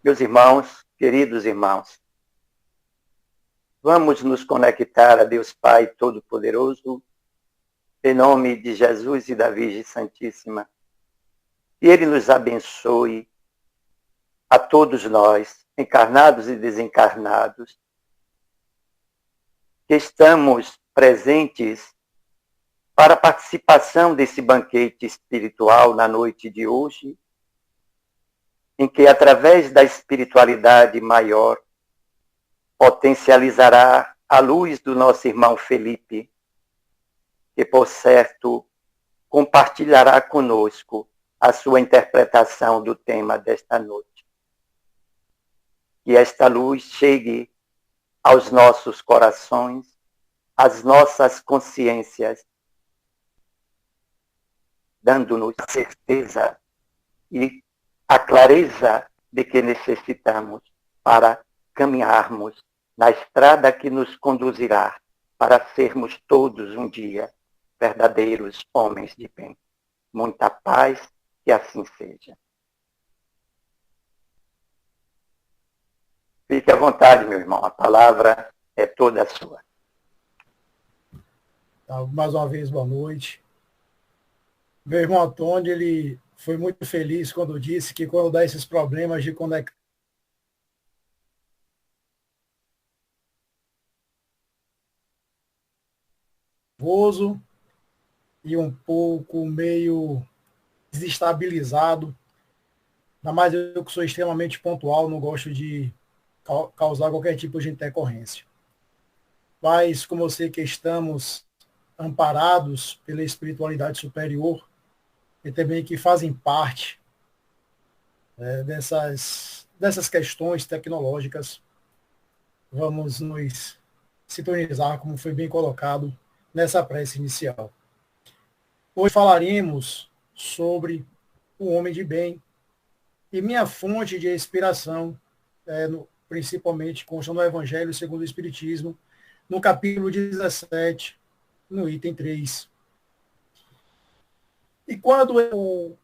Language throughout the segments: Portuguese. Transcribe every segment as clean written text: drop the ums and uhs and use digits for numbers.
Meus irmãos, queridos irmãos, vamos nos conectar a Deus Pai Todo-Poderoso, em nome de Jesus e da Virgem Santíssima. E Ele nos abençoe a todos nós, encarnados e desencarnados, que estamos presentes para a participação desse banquete espiritual na noite de hoje, em que, através da espiritualidade maior, potencializará a luz do nosso irmão Felipe, que, por certo, compartilhará conosco a sua interpretação do tema desta noite. Que esta luz chegue aos nossos corações, às nossas consciências, dando-nos a certeza e a clareza de que necessitamos para caminharmos na estrada que nos conduzirá para sermos todos um dia verdadeiros homens de bem. Muita paz, que assim seja. Fique à vontade, meu irmão, a palavra é toda sua. Mais uma vez, boa noite. Meu irmão Antônio, ele foi muito feliz quando disse que quando dá esses problemas de conexão e um pouco meio desestabilizado, ainda mais eu que sou extremamente pontual, não gosto de causar qualquer tipo de intercorrência. Mas como eu sei que estamos amparados pela espiritualidade superior e também que fazem parte dessas questões tecnológicas, vamos nos sintonizar, como foi bem colocado nessa prece inicial. Hoje falaremos sobre o homem de bem e minha fonte de inspiração, principalmente consta no Evangelho segundo o Espiritismo, no capítulo 17, no item 3. E quando eu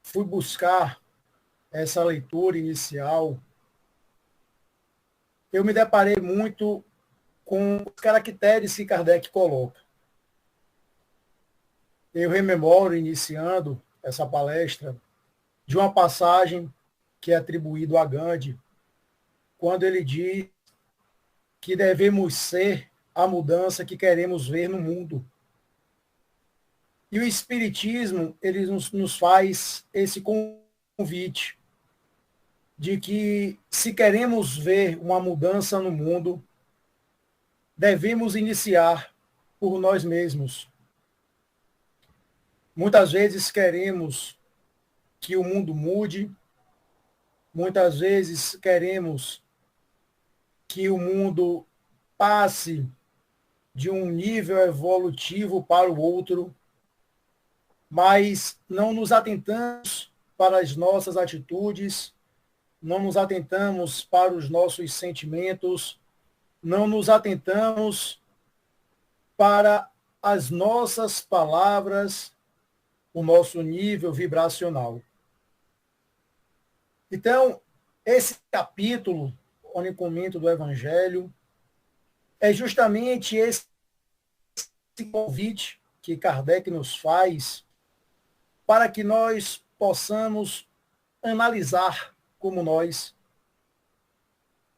fui buscar essa leitura inicial, eu me deparei muito com os caracteres que Kardec coloca. Eu rememoro, iniciando essa palestra, de uma passagem que é atribuída a Gandhi, quando ele diz que devemos ser a mudança que queremos ver no mundo. E o Espiritismo, ele nos faz esse convite de que, se queremos ver uma mudança no mundo, devemos iniciar por nós mesmos. Muitas vezes queremos que o mundo mude, muitas vezes queremos que o mundo passe de um nível evolutivo para o outro, mas não nos atentamos para as nossas atitudes, não nos atentamos para os nossos sentimentos, não nos atentamos para as nossas palavras, o nosso nível vibracional. Então, esse capítulo, onde comento do Evangelho, é justamente esse convite que Kardec nos faz para que nós possamos analisar como nós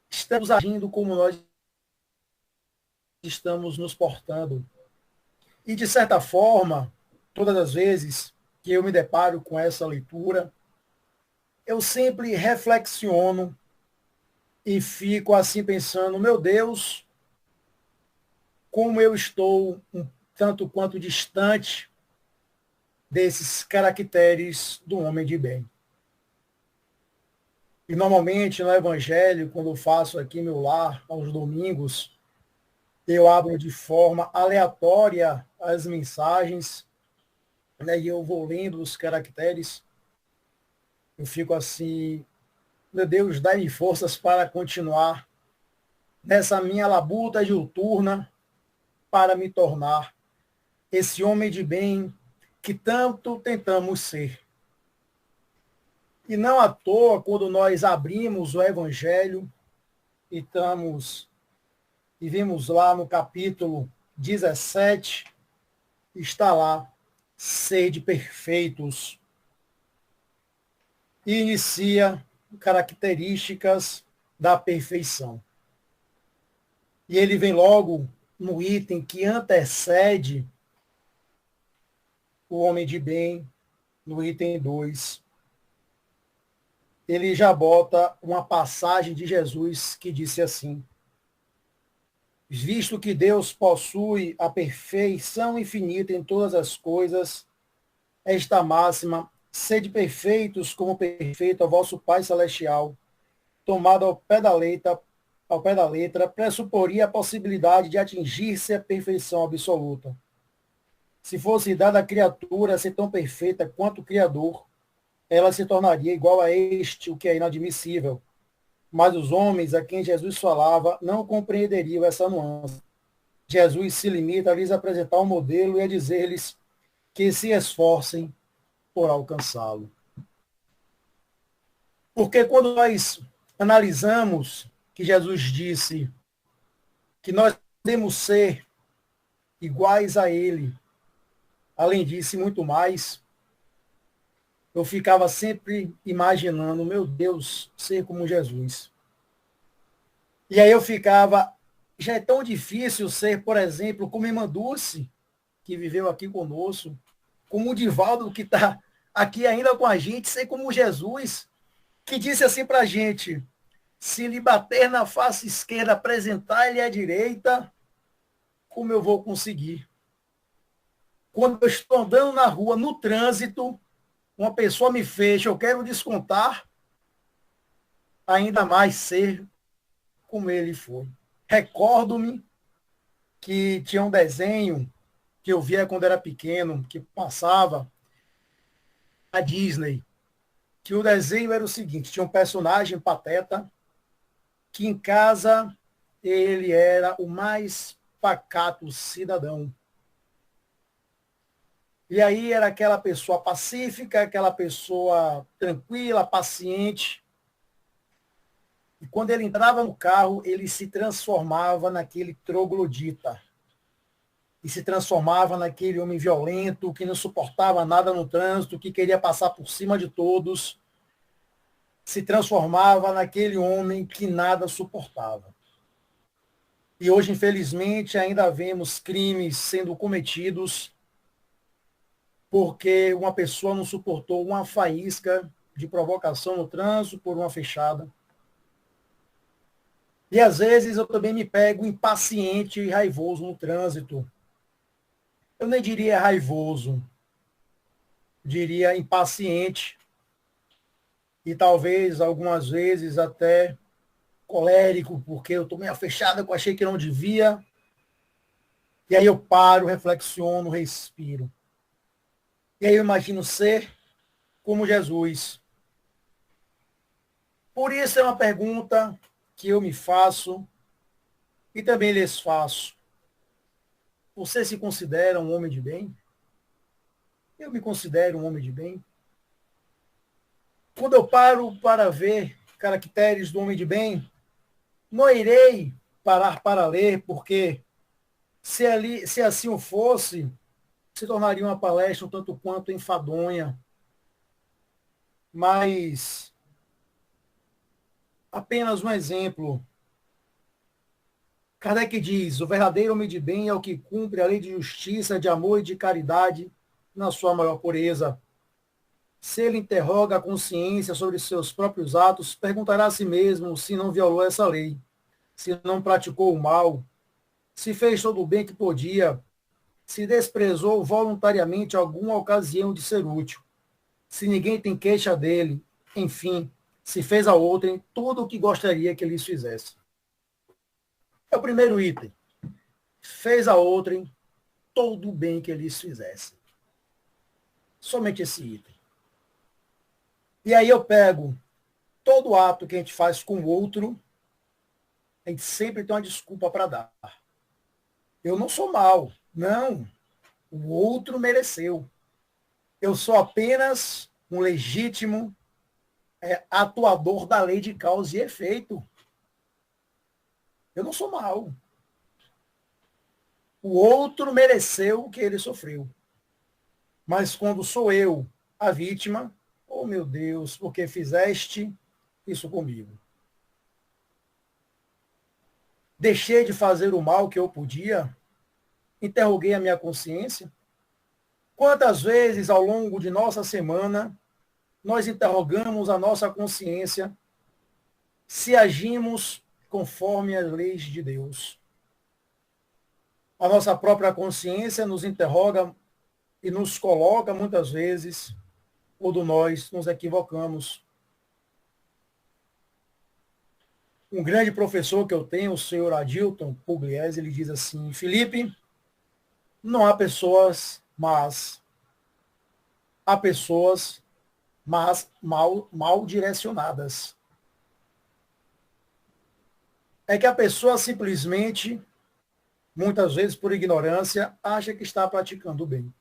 estamos agindo, como nós estamos nos portando. E, de certa forma, todas as vezes que eu me deparo com essa leitura, eu sempre reflexiono e fico assim pensando, meu Deus, como eu estou um tanto quanto distante desses caracteres do homem de bem. E normalmente no Evangelho, quando eu faço aqui meu lar, aos domingos, eu abro de forma aleatória as mensagens, né, e eu vou lendo os caracteres. Eu fico assim, meu Deus, dá-me forças para continuar nessa minha labuta diuturna para me tornar esse homem de bem que tanto tentamos ser. E não à toa, quando nós abrimos o Evangelho e vimos lá no capítulo 17, está lá, sede perfeitos. E inicia características da perfeição. E ele vem logo no item que antecede o homem de bem, no item 2. Ele já bota uma passagem de Jesus que disse assim: visto que Deus possui a perfeição infinita em todas as coisas, esta máxima, sede perfeitos como perfeito é o vosso Pai Celestial, tomada ao pé da letra, pressuporia a possibilidade de atingir-se a perfeição absoluta. Se fosse dada a criatura a ser tão perfeita quanto o Criador, ela se tornaria igual a este, o que é inadmissível. Mas os homens a quem Jesus falava não compreenderiam essa nuance. Jesus se limita a lhes apresentar um modelo e a dizer-lhes que se esforcem por alcançá-lo. Porque quando nós analisamos que Jesus disse que nós podemos ser iguais a ele, além disso e muito mais, eu ficava sempre imaginando, meu Deus, ser como Jesus. E aí eu ficava, já é tão difícil ser, por exemplo, como Irmã Dulce, que viveu aqui conosco, como o Divaldo, que está aqui ainda com a gente, ser como Jesus, que disse assim para a gente: se lhe bater na face esquerda, apresentar-lhe a direita, como eu vou conseguir? Quando eu estou andando na rua, no trânsito, uma pessoa me fecha, eu quero descontar, ainda mais ser como ele foi. Recordo-me que tinha um desenho que eu via quando era pequeno, que passava a Disney, que o desenho era o seguinte: tinha um personagem pateta, que em casa ele era o mais pacato cidadão. E aí era aquela pessoa pacífica, aquela pessoa tranquila, paciente. E quando ele entrava no carro, ele se transformava naquele troglodita. E se transformava naquele homem violento, que não suportava nada no trânsito, que queria passar por cima de todos. Se transformava naquele homem que nada suportava. E hoje, infelizmente, ainda vemos crimes sendo cometidos porque uma pessoa não suportou uma faísca de provocação no trânsito por uma fechada. E às vezes eu também me pego impaciente e raivoso no trânsito. Eu nem diria raivoso, diria impaciente. E talvez algumas vezes até colérico, porque eu tomei a fechada que eu achei que não devia. E aí eu paro, reflexiono, respiro. E aí eu imagino ser como Jesus. Por isso é uma pergunta que eu me faço e também lhes faço. Você se considera um homem de bem? Eu me considero um homem de bem. Quando eu paro para ver caracteres do homem de bem, não irei parar para ler, porque se assim o fosse, se tornaria uma palestra um tanto quanto enfadonha. Mas apenas um exemplo. Kardec diz: o verdadeiro homem de bem é o que cumpre a lei de justiça, de amor e de caridade na sua maior pureza. Se ele interroga a consciência sobre seus próprios atos, perguntará a si mesmo se não violou essa lei, se não praticou o mal, se fez todo o bem que podia, se desprezou voluntariamente alguma ocasião de ser útil, se ninguém tem queixa dele, enfim, se fez a outrem tudo o que gostaria que lhes fizesse. É o primeiro item. Fez a outrem todo o bem que lhes fizesse. Somente esse item. E aí eu pego todo ato que a gente faz com o outro, a gente sempre tem uma desculpa para dar. Eu não sou mal. Não. O outro mereceu. Eu sou apenas um legítimo é atuador da lei de causa e efeito. Eu não sou mau. O outro mereceu o que ele sofreu. Mas quando sou eu a vítima, oh meu Deus, porque fizeste isso comigo? Deixei de fazer o mal que eu podia? Interroguei a minha consciência? Quantas vezes ao longo de nossa semana nós interrogamos a nossa consciência se agimos conforme as leis de Deus? A nossa própria consciência nos interroga e nos coloca muitas vezes quando nós nos equivocamos. Um grande professor que eu tenho, o senhor Adilton Pugliese, ele diz assim: Felipe, não há pessoas más, há pessoas mas mal direcionadas. É que a pessoa simplesmente, muitas vezes por ignorância, acha que está praticando o bem.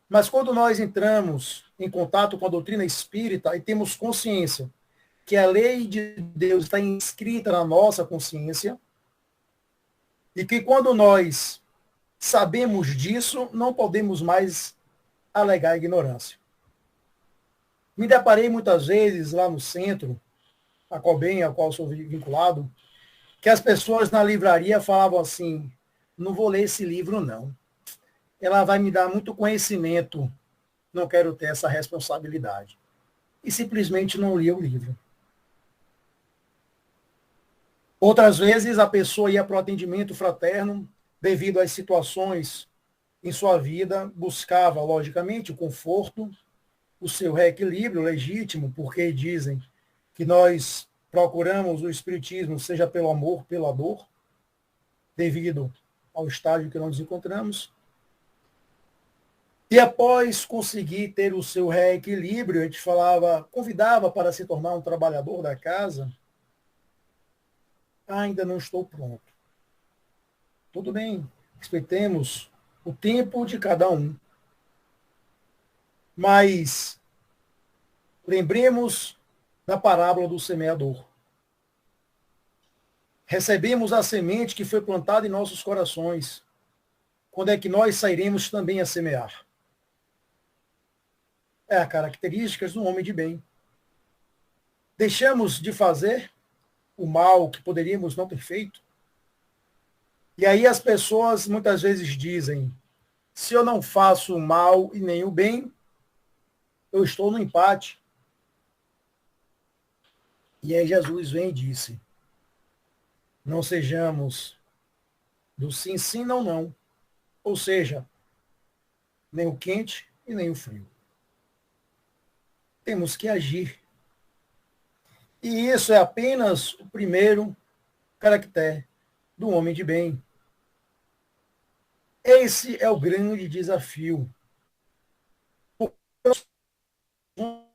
Mas quando nós entramos em contato com a doutrina espírita e temos consciência que a lei de Deus está inscrita na nossa consciência, e que quando nós sabemos disso, não podemos mais alegar ignorância. Me deparei muitas vezes lá no centro, a Cobem, a qual sou vinculado, que as pessoas na livraria falavam assim: não vou ler esse livro, não. Ela vai me dar muito conhecimento, não quero ter essa responsabilidade. E simplesmente não lia o livro. Outras vezes a pessoa ia para o atendimento fraterno, devido às situações em sua vida, buscava, logicamente, o conforto, o seu reequilíbrio legítimo, porque dizem que nós procuramos o espiritismo, seja pelo amor, pela dor, devido ao estágio que nós nos encontramos. E após conseguir ter o seu reequilíbrio, a gente convidava para se tornar um trabalhador da casa. Ainda não estou pronto. Tudo bem, respeitemos o tempo de cada um. Mas lembremos da parábola do semeador. Recebemos a semente que foi plantada em nossos corações. Quando é que nós sairemos também a semear? É a característica do homem de bem. Deixamos de fazer o mal que poderíamos não ter feito? E aí as pessoas muitas vezes dizem: se eu não faço o mal e nem o bem, eu estou no empate. E aí Jesus vem e disse: não sejamos do sim, sim, não, não. Ou seja, nem o quente e nem o frio. Temos que agir. E isso é apenas o primeiro caractere do homem de bem. Esse é o grande desafio. No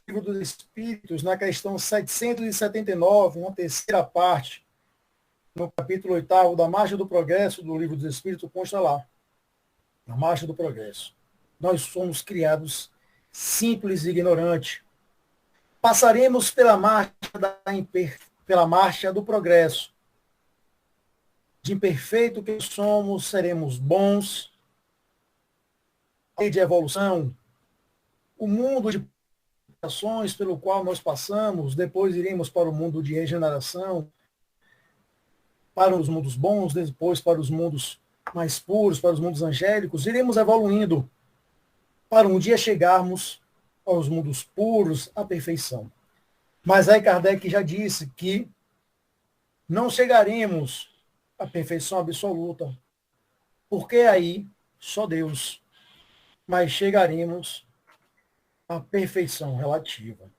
livro dos Espíritos, na questão 779, na terceira parte, no capítulo 8º da Marcha do Progresso do Livro dos Espíritos, consta lá, na Marcha do Progresso. Nós somos criados simples e ignorantes. Passaremos pela marcha do progresso. De imperfeito que somos, seremos bons. A lei de evolução, o mundo de ações pelo qual nós passamos, depois iremos para o mundo de regeneração, para os mundos bons, depois para os mundos mais puros, para os mundos angélicos, iremos evoluindo para um dia chegarmos aos mundos puros, à perfeição. Mas aí Kardec já disse que não chegaremos à perfeição absoluta, porque aí só Deus, mas chegaremos à perfeição relativa.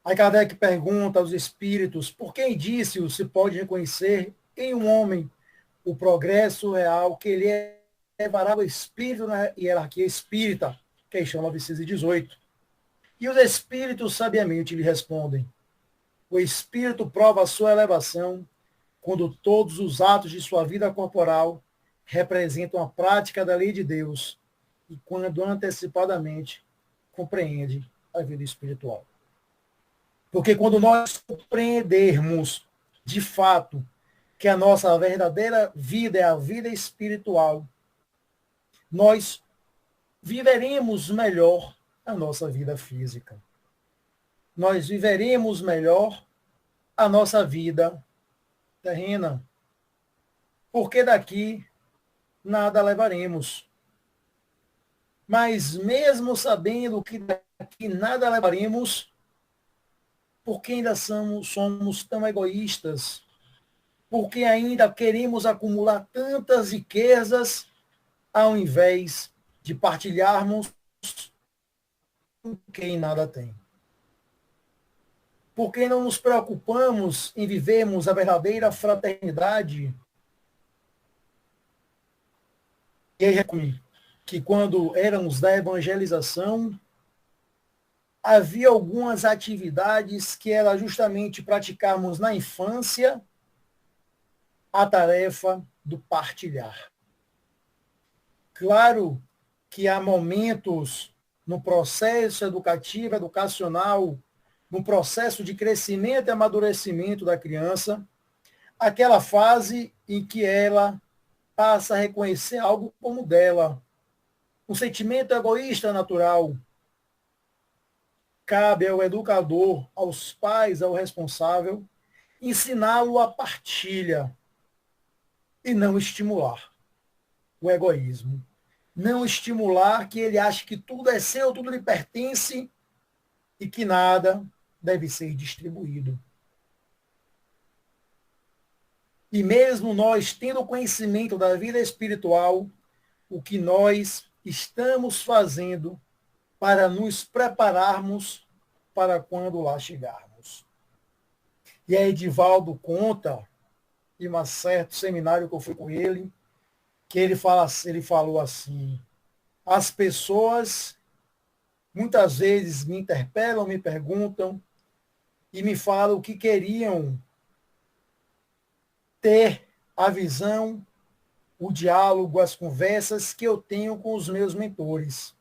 Aí Kardec pergunta aos espíritos por quem disse se pode reconhecer em um homem o progresso real que ele levará o espírito na hierarquia espírita, questão 918. E os espíritos sabiamente lhe respondem: o espírito prova a sua elevação quando todos os atos de sua vida corporal representam a prática da lei de Deus e quando antecipadamente compreende a vida espiritual. Porque quando nós compreendermos de fato que a nossa verdadeira vida é a vida espiritual, nós viveremos melhor a nossa vida física. Nós viveremos melhor a nossa vida terrena. Porque daqui nada levaremos. Mas mesmo sabendo que daqui nada levaremos, porque ainda somos tão egoístas, porque ainda queremos acumular tantas riquezas, ao invés de partilharmos com quem nada tem. Porque não nos preocupamos em vivermos a verdadeira fraternidade. E aí, que quando éramos da evangelização, havia algumas atividades que era justamente praticarmos na infância a tarefa do partilhar. Claro que há momentos no processo educativo, educacional, no processo de crescimento e amadurecimento da criança, aquela fase em que ela passa a reconhecer algo como dela, um sentimento egoísta natural. Cabe ao educador, aos pais, ao responsável, ensiná-lo a partilha e não estimular o egoísmo. Não estimular que ele ache que tudo é seu, tudo lhe pertence e que nada deve ser distribuído. E mesmo nós, tendo conhecimento da vida espiritual, o que nós estamos fazendo para nos prepararmos para quando lá chegarmos. E aí Edivaldo conta, em um certo seminário que eu fui com ele, que ele falou assim, as pessoas muitas vezes me interpelam, me perguntam e me falam que queriam ter a visão, o diálogo, as conversas que eu tenho com os meus mentores.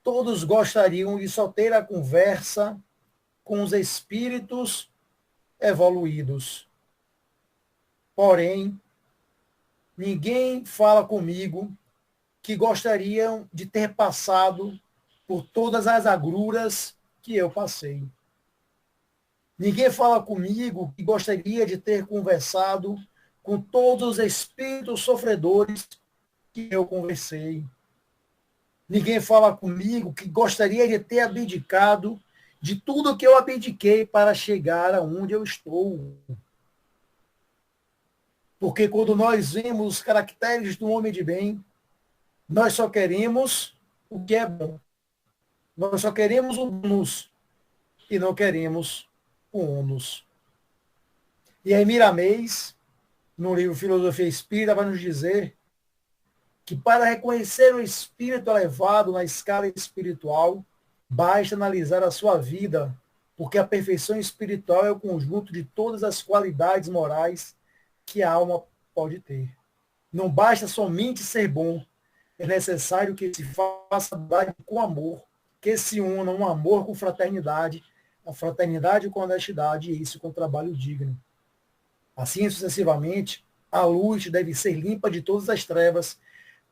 Todos gostariam de só ter a conversa com os espíritos evoluídos. Porém, ninguém fala comigo que gostariam de ter passado por todas as agruras que eu passei. Ninguém fala comigo que gostaria de ter conversado com todos os espíritos sofredores que eu conversei. Ninguém fala comigo que gostaria de ter abdicado de tudo que eu abdiquei para chegar aonde eu estou. Porque quando nós vemos os caracteres do homem de bem, nós só queremos o que é bom. Nós só queremos o bônus e não queremos o ônus. E aí Miramês, no livro Filosofia Espírita, vai nos dizer que para reconhecer o espírito elevado na escala espiritual, basta analisar a sua vida, porque a perfeição espiritual é o conjunto de todas as qualidades morais que a alma pode ter. Não basta somente ser bom, é necessário que se faça com amor, que se una um amor com fraternidade, a fraternidade com honestidade e isso com trabalho digno. Assim sucessivamente, a luz deve ser limpa de todas as trevas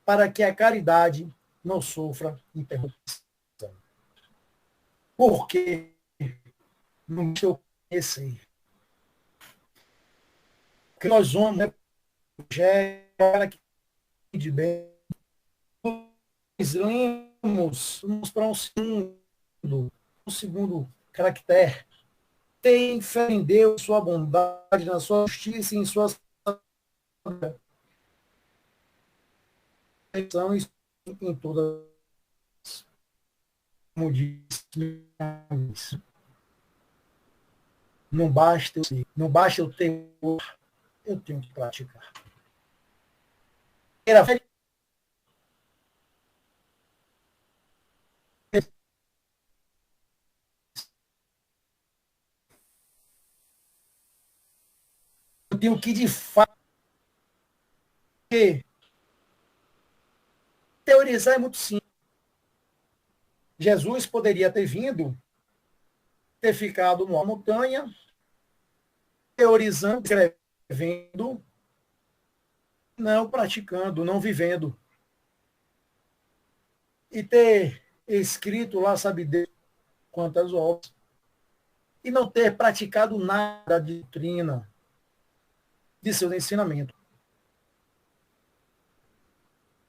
para que a caridade não sofra interrupção. Porque não estou conhecer. Porque nós vamos, né, para que de bem, nós vamos para um segundo caractere. Tem fé em Deus, sua bondade, na sua justiça e em sua salvação em todas, como disse, não basta eu ter, eu tenho que praticar. Eu tenho que, de fato, Teorizar é muito simples. Jesus poderia ter vindo, ter ficado numa montanha, teorizando, escrevendo, não praticando, não vivendo. E ter escrito lá, sabe Deus quantas obras, e não ter praticado nada de doutrina, de seus ensinamentos.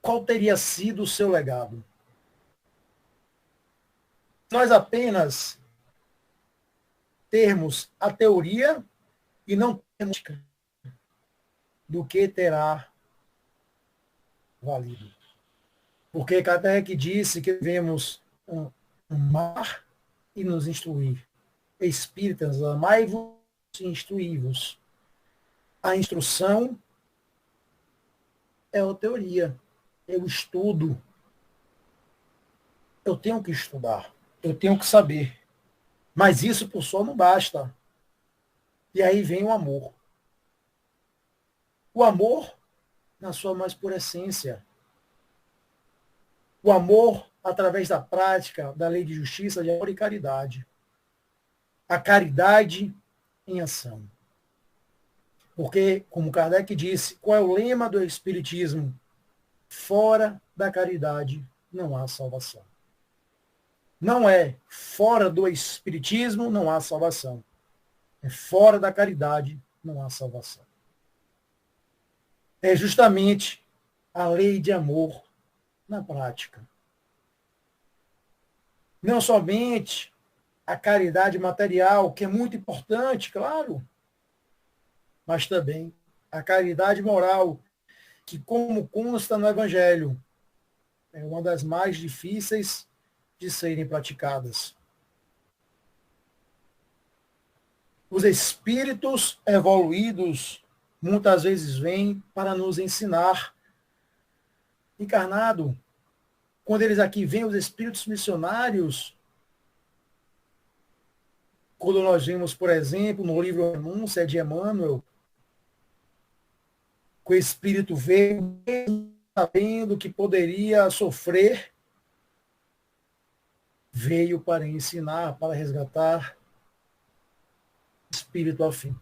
Qual teria sido o seu legado? Nós apenas termos a teoria e não termos do que terá valido. Porque Kardec disse que devemos amar e nos instruir. Espíritas, amai-vos e instruí-vos. A instrução é a teoria, é o estudo. Eu tenho que estudar, eu tenho que saber. Mas isso por só não basta. E aí vem o amor. O amor na sua mais pura essência. O amor através da prática da lei de justiça, de amor e caridade. A caridade em ação. Porque, como Kardec disse, qual é o lema do Espiritismo? Fora da caridade não há salvação. Não é fora do Espiritismo não há salvação. É fora da caridade não há salvação. É justamente a lei de amor na prática. Não somente a caridade material, que é muito importante, claro, mas também a caridade moral, que, como consta no Evangelho, é uma das mais difíceis de serem praticadas. Os espíritos evoluídos muitas vezes vêm para nos ensinar. Encarnado, quando eles aqui vêm, os espíritos missionários, quando nós vemos, por exemplo, no livro Renúncia de Emmanuel, que o espírito veio sabendo que poderia sofrer, veio para ensinar, para resgatar o espírito afim.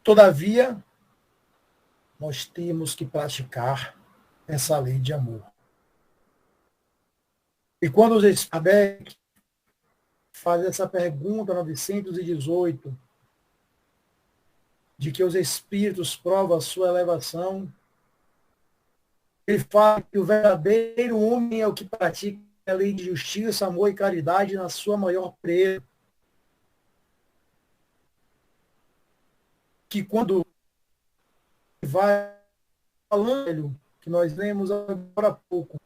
Todavia, nós temos que praticar essa lei de amor. E quando os Kardec faz essa pergunta 918, de que os espíritos provam a sua elevação, ele fala que o verdadeiro homem é o que pratica a lei de justiça, amor e caridade na sua maior pureza. Que quando vai falando, que nós lemos agora há pouco,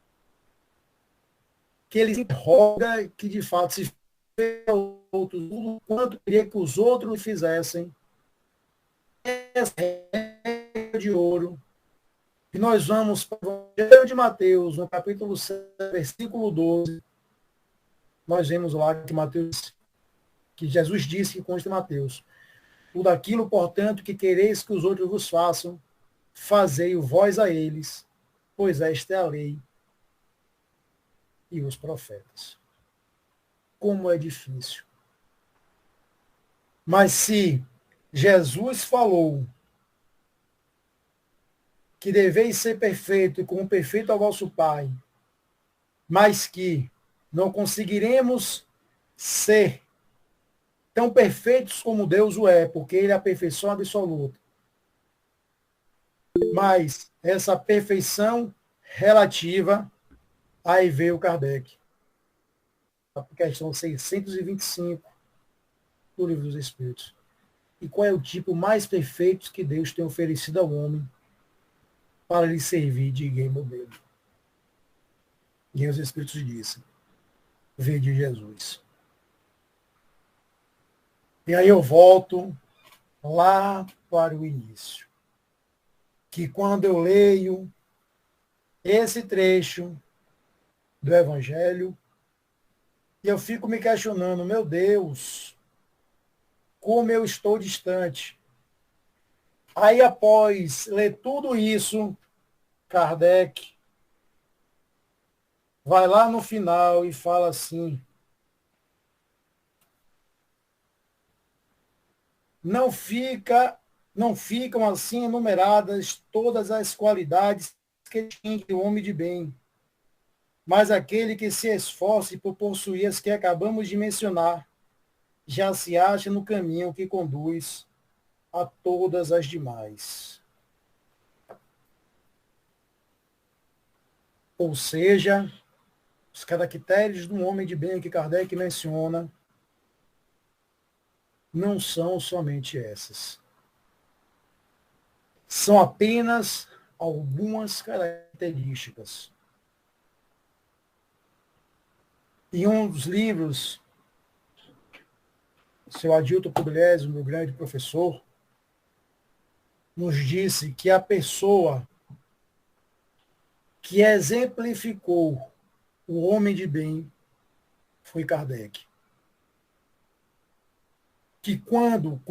que ele se interroga que de fato se fez aos outros tudo quanto queria que os outros fizessem. Essa regra de ouro. E nós vamos para o Evangelho de Mateus, no capítulo 7, versículo 12. Nós vemos lá que Mateus, que Jesus disse que consta em Mateus: tudo aquilo, portanto, que quereis que os outros vos façam, fazei-o vós a eles, pois esta é a lei e os profetas. Como é difícil. Mas se Jesus falou que deveis ser perfeito, como perfeito é o vosso Pai, mas que não conseguiremos ser tão perfeitos como Deus o é, porque Ele é a perfeição absoluta. Mas essa perfeição relativa, aí veio Kardec. A questão 625 do Livro dos Espíritos. E qual é o tipo mais perfeito que Deus tem oferecido ao homem para lhe servir de guia e modelo? E os Espíritos dizem: veio de Jesus. E aí eu volto lá para o início. Que quando eu leio esse trecho do Evangelho, eu fico me questionando, meu Deus, como eu estou distante. Aí, após ler tudo isso, Kardec vai lá no final e fala assim: não ficam assim enumeradas todas as qualidades que tinha o homem de bem, mas aquele que se esforce por possuir as que acabamos de mencionar, já se acha no caminho que conduz a todas as demais. Ou seja, os caracteres do homem de bem que Kardec menciona não são somente essas. São apenas algumas características. Em um dos livros, o seu Adilto Pugliese, meu grande professor, nos disse que a pessoa que exemplificou o homem de bem foi Kardec. Que quando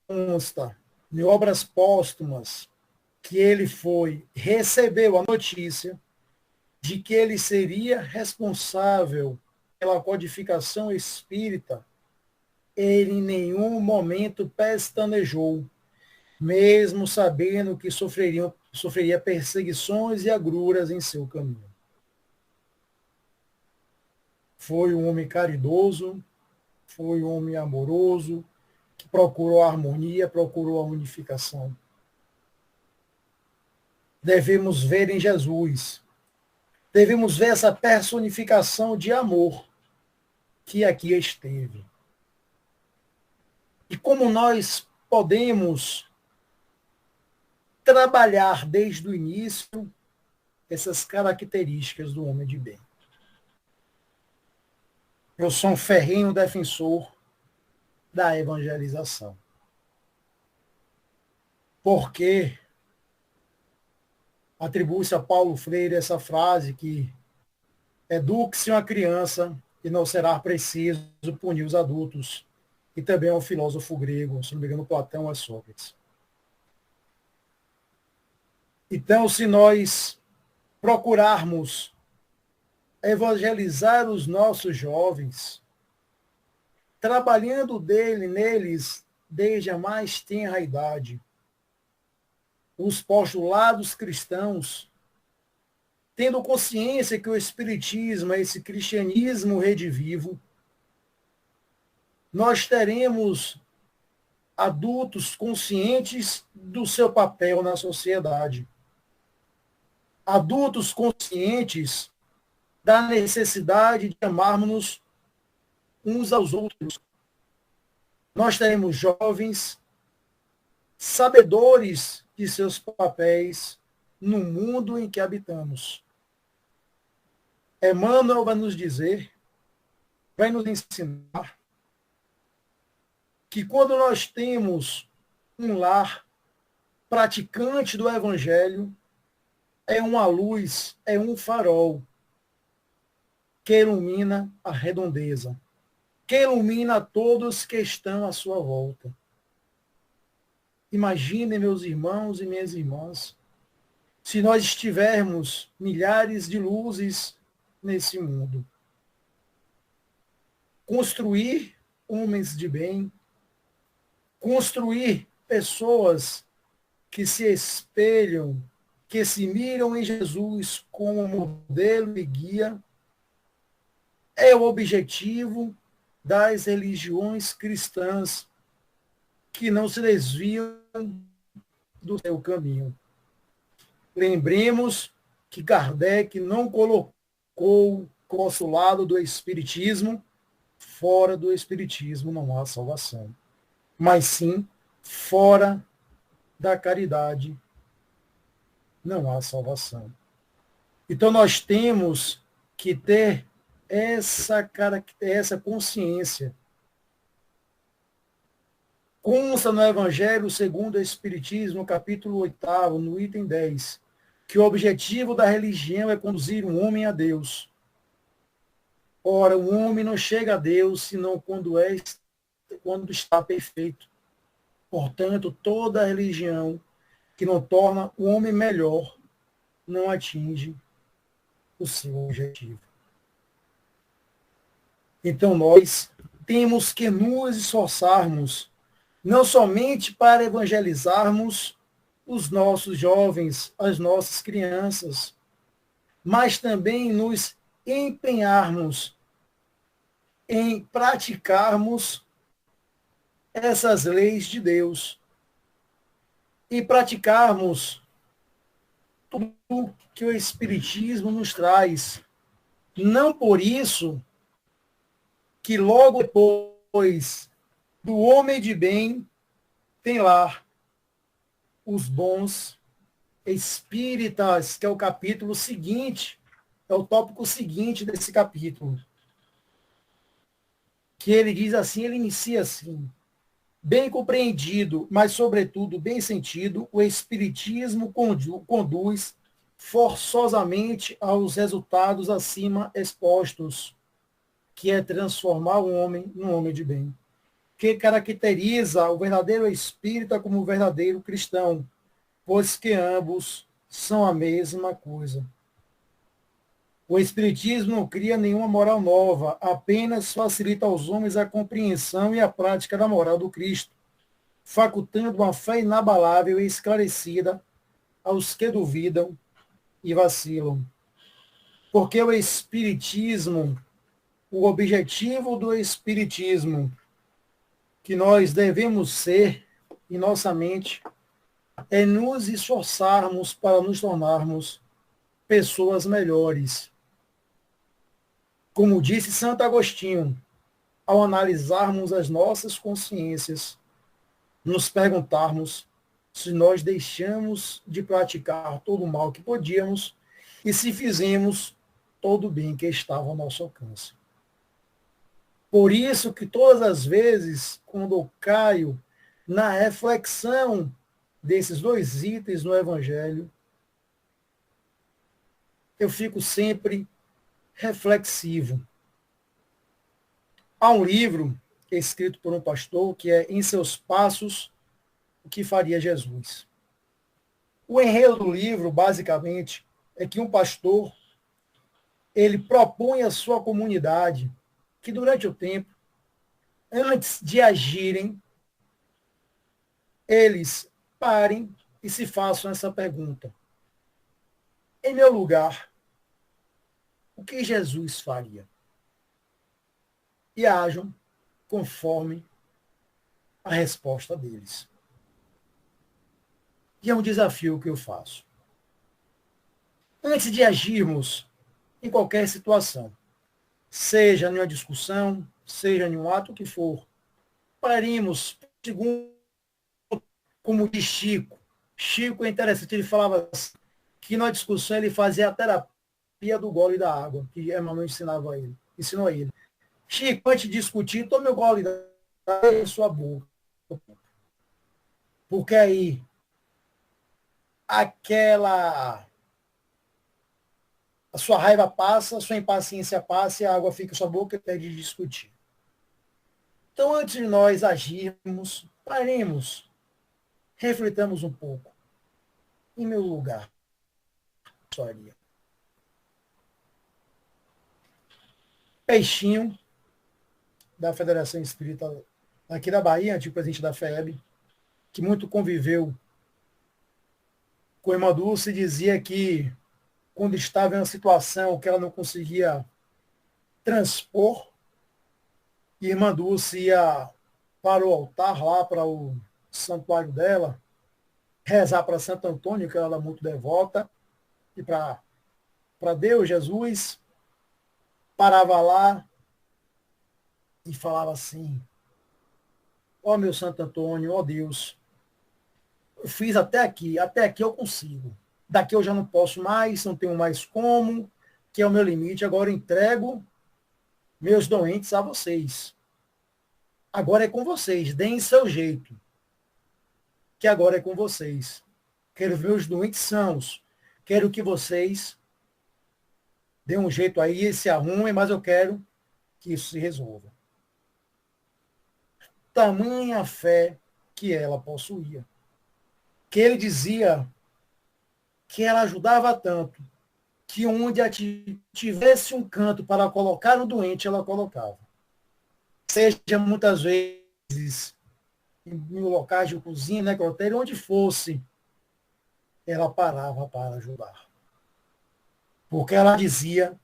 consta em obras póstumas que ele recebeu a notícia de que ele seria responsável pela codificação espírita, ele em nenhum momento pestanejou, mesmo sabendo que sofreria perseguições e agruras em seu caminho. Foi um homem caridoso, foi um homem amoroso, que procurou a harmonia, procurou a unificação. Devemos ver em Jesus, devemos ver essa personificação de amor que aqui esteve. E como nós podemos trabalhar desde o início essas características do homem de bem. Eu sou um ferrenho defensor da evangelização. Porque atribui-se a Paulo Freire essa frase que eduque-se uma criança e não será preciso punir os adultos. E também é um filósofo grego, se não me engano, Platão ou Sócrates. Então, se nós procurarmos evangelizar os nossos jovens, trabalhando neles desde a mais tenra idade, os postulados cristãos, tendo consciência que o Espiritismo é esse cristianismo redivivo, nós teremos adultos conscientes do seu papel na sociedade. Adultos conscientes da necessidade de amarmos uns aos outros. Nós teremos jovens sabedores de seus papéis no mundo em que habitamos. Emmanuel vai nos dizer, vai nos ensinar, que quando nós temos um lar praticante do Evangelho, é uma luz, é um farol que ilumina a redondeza, que ilumina todos que estão à sua volta. Imaginem, meus irmãos e minhas irmãs, se nós estivermos milhares de luzes nesse mundo. Construir homens de bem, construir pessoas que se espelham, que se miram em Jesus como modelo e guia, é o objetivo das religiões cristãs que não se desviam do seu caminho. Lembremos que Kardec não colocou o consulado do Espiritismo, fora do Espiritismo não há salvação, mas sim fora da caridade não há salvação. Então nós temos que ter essa consciência. Consta no Evangelho segundo o Espiritismo, no capítulo 8, no item 10, que o objetivo da religião é conduzir um homem a Deus. Ora, o homem não chega a Deus senão quando está perfeito. Portanto, toda religião que não torna o homem melhor não atinge o seu objetivo. Então, nós temos que nos esforçarmos, não somente para evangelizarmos os nossos jovens, as nossas crianças, mas também nos empenharmos em praticarmos essas leis de Deus e praticarmos tudo que o Espiritismo nos traz. Não por isso que logo depois do homem de bem tem lá os bons espíritas, que é o capítulo seguinte, é o tópico seguinte desse capítulo. Que ele diz assim, ele inicia assim: bem compreendido, mas sobretudo bem sentido, o Espiritismo conduz forçosamente aos resultados acima expostos, que é transformar o homem num homem de bem, que caracteriza o verdadeiro espírita como o verdadeiro cristão, pois que ambos são a mesma coisa. O Espiritismo não cria nenhuma moral nova, apenas facilita aos homens a compreensão e a prática da moral do Cristo, facultando uma fé inabalável e esclarecida aos que duvidam e vacilam. Porque o Espiritismo, o objetivo do Espiritismo, que nós devemos ser em nossa mente, é nos esforçarmos para nos tornarmos pessoas melhores. Como disse Santo Agostinho, ao analisarmos as nossas consciências, nos perguntarmos se nós deixamos de praticar todo o mal que podíamos e se fizemos todo o bem que estava ao nosso alcance. Por isso que todas as vezes, quando eu caio na reflexão desses dois itens no Evangelho, eu fico sempre reflexivo. Há um livro escrito por um pastor que é Em Seus Passos, o que faria Jesus. O enredo do livro, basicamente, é que um pastor, ele propõe à sua comunidade que durante o tempo, antes de agirem, eles parem e se façam essa pergunta: em meu lugar, o que Jesus faria? E ajam conforme a resposta deles. E é um desafio que eu faço. Antes de agirmos em qualquer situação, seja em uma discussão, seja em um ato que for, paremos, segundo, como diz Chico. Chico é interessante, ele falava assim, que na discussão ele fazia a terapia do gole da água, que Emmanuel ensinou a ele. Chico, antes de discutir, tome o gole da água em sua boca. Porque aí a sua raiva passa, a sua impaciência passa e a água fica em sua boca e pede de discutir. Então, antes de nós agirmos, paremos, refletamos um pouco. Em meu lugar, faria. Peixinho, da Federação Espírita aqui da Bahia, antigo presidente da FEB, que muito conviveu com a irmã Dulce, dizia que quando estava em uma situação que ela não conseguia transpor, e a irmã Dulce ia para o altar lá, para o santuário dela, rezar para Santo Antônio, que ela era muito devota, e para Deus, Jesus, parava lá e falava assim: ó meu Santo Antônio, ó Deus, eu fiz até aqui eu consigo. Daqui eu já não posso mais, não tenho mais como, que é o meu limite, agora eu entrego meus doentes a vocês. Agora é com vocês, deem seu jeito, que agora é com vocês. Quero ver os doentes sãos, quero que vocês deem um jeito aí, se arrumem, mas eu quero que isso se resolva. Tamanha fé que ela possuía. Que ele dizia que ela ajudava tanto que onde tivesse um canto para colocar um doente, ela colocava. Seja muitas vezes em locais de cozinha, necrotério, onde fosse, ela parava para ajudar. Porque ela dizia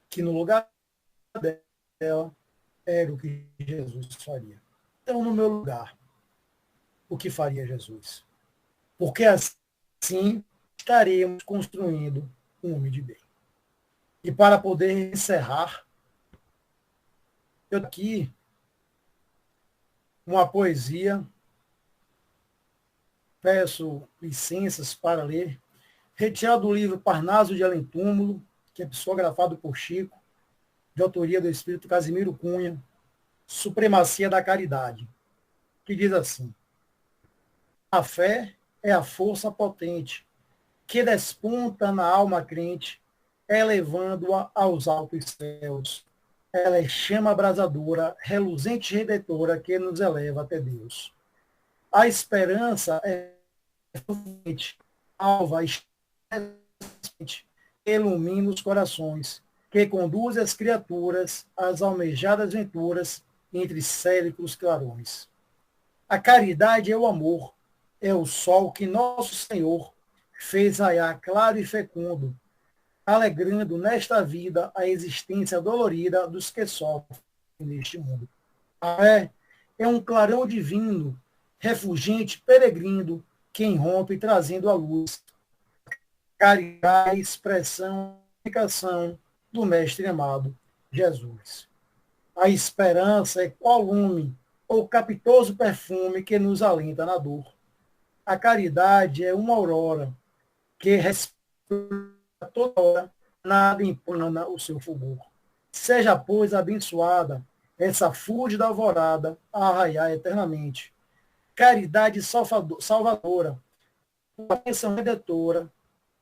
que no lugar dela era o que Jesus faria. Então, no meu lugar, o que faria Jesus? Porque assim estaremos construindo um homem de bem. E para poder encerrar, eu aqui uma poesia, peço licenças para ler, retirado do livro Parnaso de Além Túmulo, que é psicografado por Chico, de autoria do espírito Casimiro Cunha, Supremacia da Caridade, que diz assim: a fé é a força potente que desponta na alma crente, elevando-a aos altos céus. Ela é chama abrasadora, reluzente e redentora que nos eleva até Deus. A esperança é alva e ilumina os corações, que conduz as criaturas às almejadas venturas entre célicos clarões. A caridade é o amor, é o sol que nosso Senhor fez raiar claro e fecundo, alegrando nesta vida a existência dolorida dos que sofrem neste mundo. A fé é um clarão divino, refugente, peregrino, que irrompe trazendo a luz. Caridade, expressão, comunicação do Mestre amado, Jesus. A esperança é qual lume ou capitoso perfume que nos alenta na dor. A caridade é uma aurora que respira toda hora, nada empana o seu fulgor. Seja, pois, abençoada essa fúlgida alvorada a arraiar eternamente. Caridade salvadora, a bênção redentora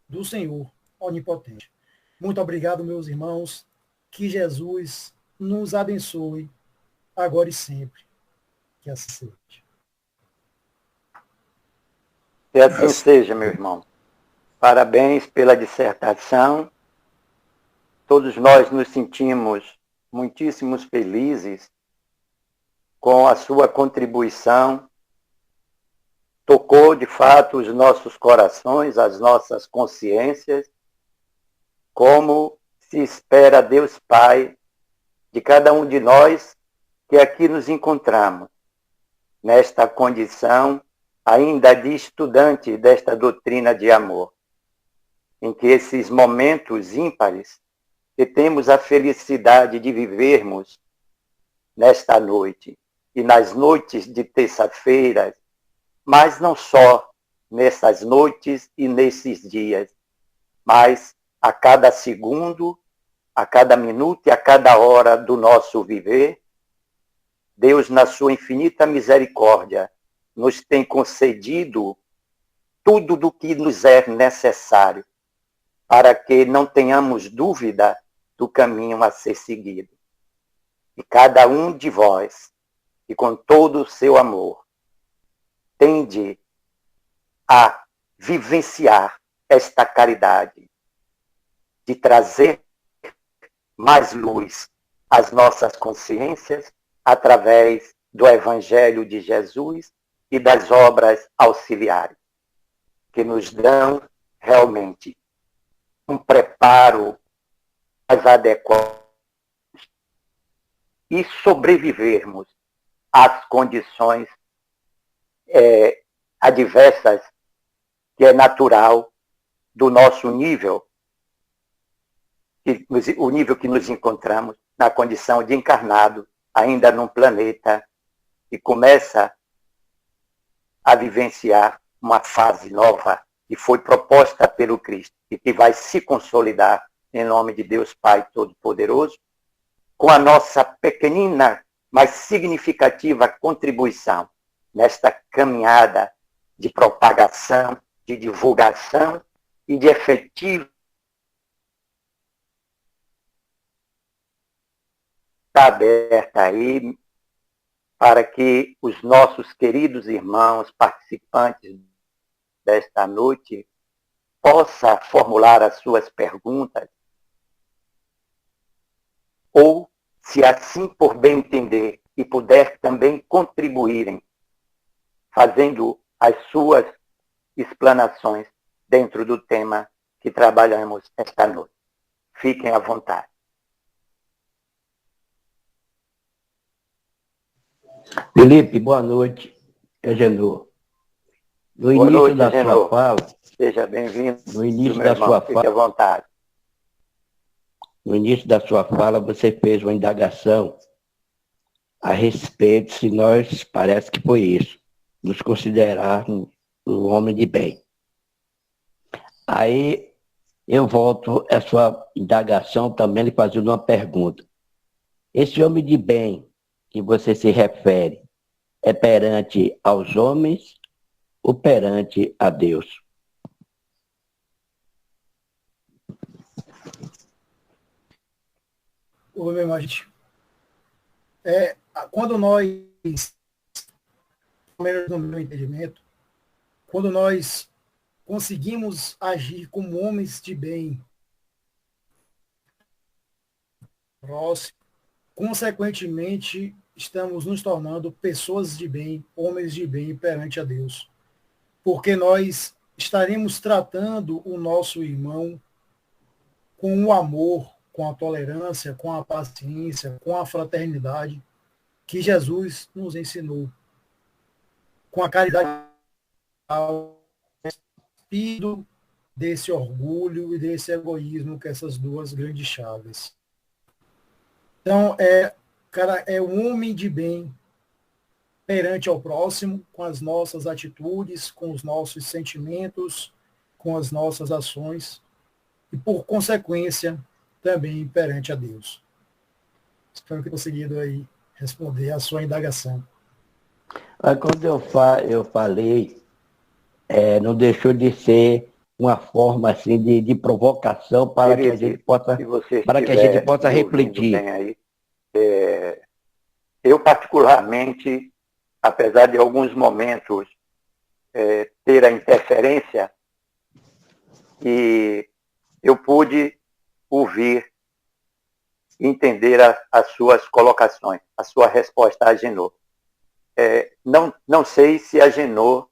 do Senhor onipotente. Muito obrigado, meus irmãos. Que Jesus nos abençoe agora e sempre. Que assim seja. Que assim seja, meu irmão. Parabéns pela dissertação. Todos nós nos sentimos muitíssimos felizes com a sua contribuição. Tocou, de fato, os nossos corações, as nossas consciências, como se espera Deus Pai de cada um de nós que aqui nos encontramos, nesta condição ainda de estudante desta doutrina de amor, em que esses momentos ímpares que temos a felicidade de vivermos nesta noite e nas noites de terça-feira, mas não só nessas noites e nesses dias, mas a cada segundo, a cada minuto e a cada hora do nosso viver, Deus, na sua infinita misericórdia, nos tem concedido tudo do que nos é necessário para que não tenhamos dúvida do caminho a ser seguido. E cada um de vós, e com todo o seu amor, tende a vivenciar esta caridade, de trazer mais luz às nossas consciências através do Evangelho de Jesus e das obras auxiliares, que nos dão realmente um preparo mais adequado e sobrevivermos às condições adversas que é natural do nosso nível, o nível que nos encontramos na condição de encarnado, ainda num planeta que começa a vivenciar uma fase nova que foi proposta pelo Cristo e que vai se consolidar em nome de Deus Pai Todo-Poderoso, com a nossa pequenina, mas significativa contribuição nesta caminhada de propagação, de divulgação e de efetivo aberta aí para que os nossos queridos irmãos participantes desta noite possa formular as suas perguntas, ou, se assim por bem entender, e puder também contribuírem, fazendo as suas explanações dentro do tema que trabalhamos esta noite. Fiquem à vontade. Felipe, boa noite. É Genô. No Boa início noite, da Genô. sua fala, Seja bem-vindo, no início meu da irmão. sua Fique fala, à vontade. no início da sua fala, você fez uma indagação a respeito se nós, parece que foi isso, nos considerarmos um homem de bem. Aí eu volto a sua indagação também lhe fazendo uma pergunta. Esse homem de bem que você se refere é perante aos homens ou perante a Deus? Ô, meu irmão, quando nós, pelo menos no meu entendimento, quando nós conseguimos agir como homens de bem próximo, consequentemente, estamos nos tornando pessoas de bem, homens de bem perante a Deus. Porque nós estaremos tratando o nosso irmão com o amor, com a tolerância, com a paciência, com a fraternidade que Jesus nos ensinou, com a caridade ao despido desse orgulho e desse egoísmo, que essas duas grandes chaves. Então, cara, é um homem de bem perante ao próximo, com as nossas atitudes, com os nossos sentimentos, com as nossas ações e, por consequência, também perante a Deus. Espero que tenha conseguido aí responder a sua indagação. Mas quando eu falei, não deixou de ser uma forma assim de provocação para que a gente possa, refletir. Bem aí, eu particularmente, apesar de alguns momentos ter a interferência, e eu pude ouvir, entender as suas colocações, a sua resposta a Genô. Não sei se a Genô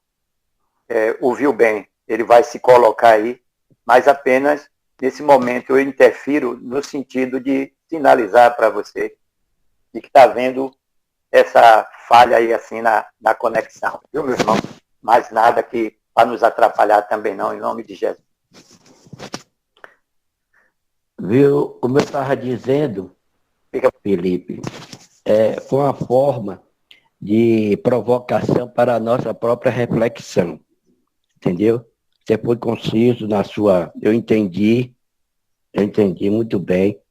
ouviu bem, ele vai se colocar aí, mas apenas nesse momento eu interfiro no sentido de sinalizar para você de que está havendo essa falha aí assim na conexão, viu, meu irmão? Mas nada que para nos atrapalhar também não, em nome de Jesus. Viu? Como eu estava dizendo, Felipe, foi uma forma de provocação para a nossa própria reflexão, entendeu? Você foi conciso na sua... Eu entendi muito bem,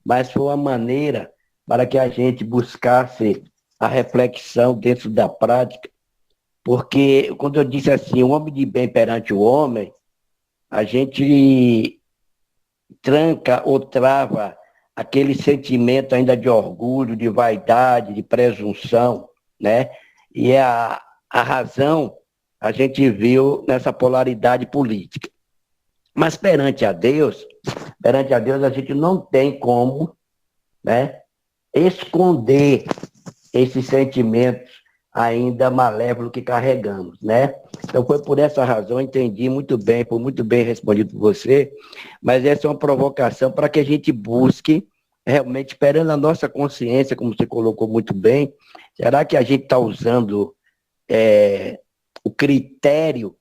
mas foi uma maneira para que a gente buscasse a reflexão dentro da prática, porque quando eu disse assim, o homem de bem perante o homem, a gente tranca ou trava aquele sentimento ainda de orgulho, de vaidade, de presunção, né? E a razão a gente viu nessa polaridade política. Mas perante a Deus a gente não tem como, né, esconder esses sentimentos ainda malévolos que carregamos, né? Então foi por essa razão, entendi muito bem, foi muito bem respondido por você, mas essa é uma provocação para que a gente busque, realmente, perante a nossa consciência, como você colocou muito bem, será que a gente está usando o critério,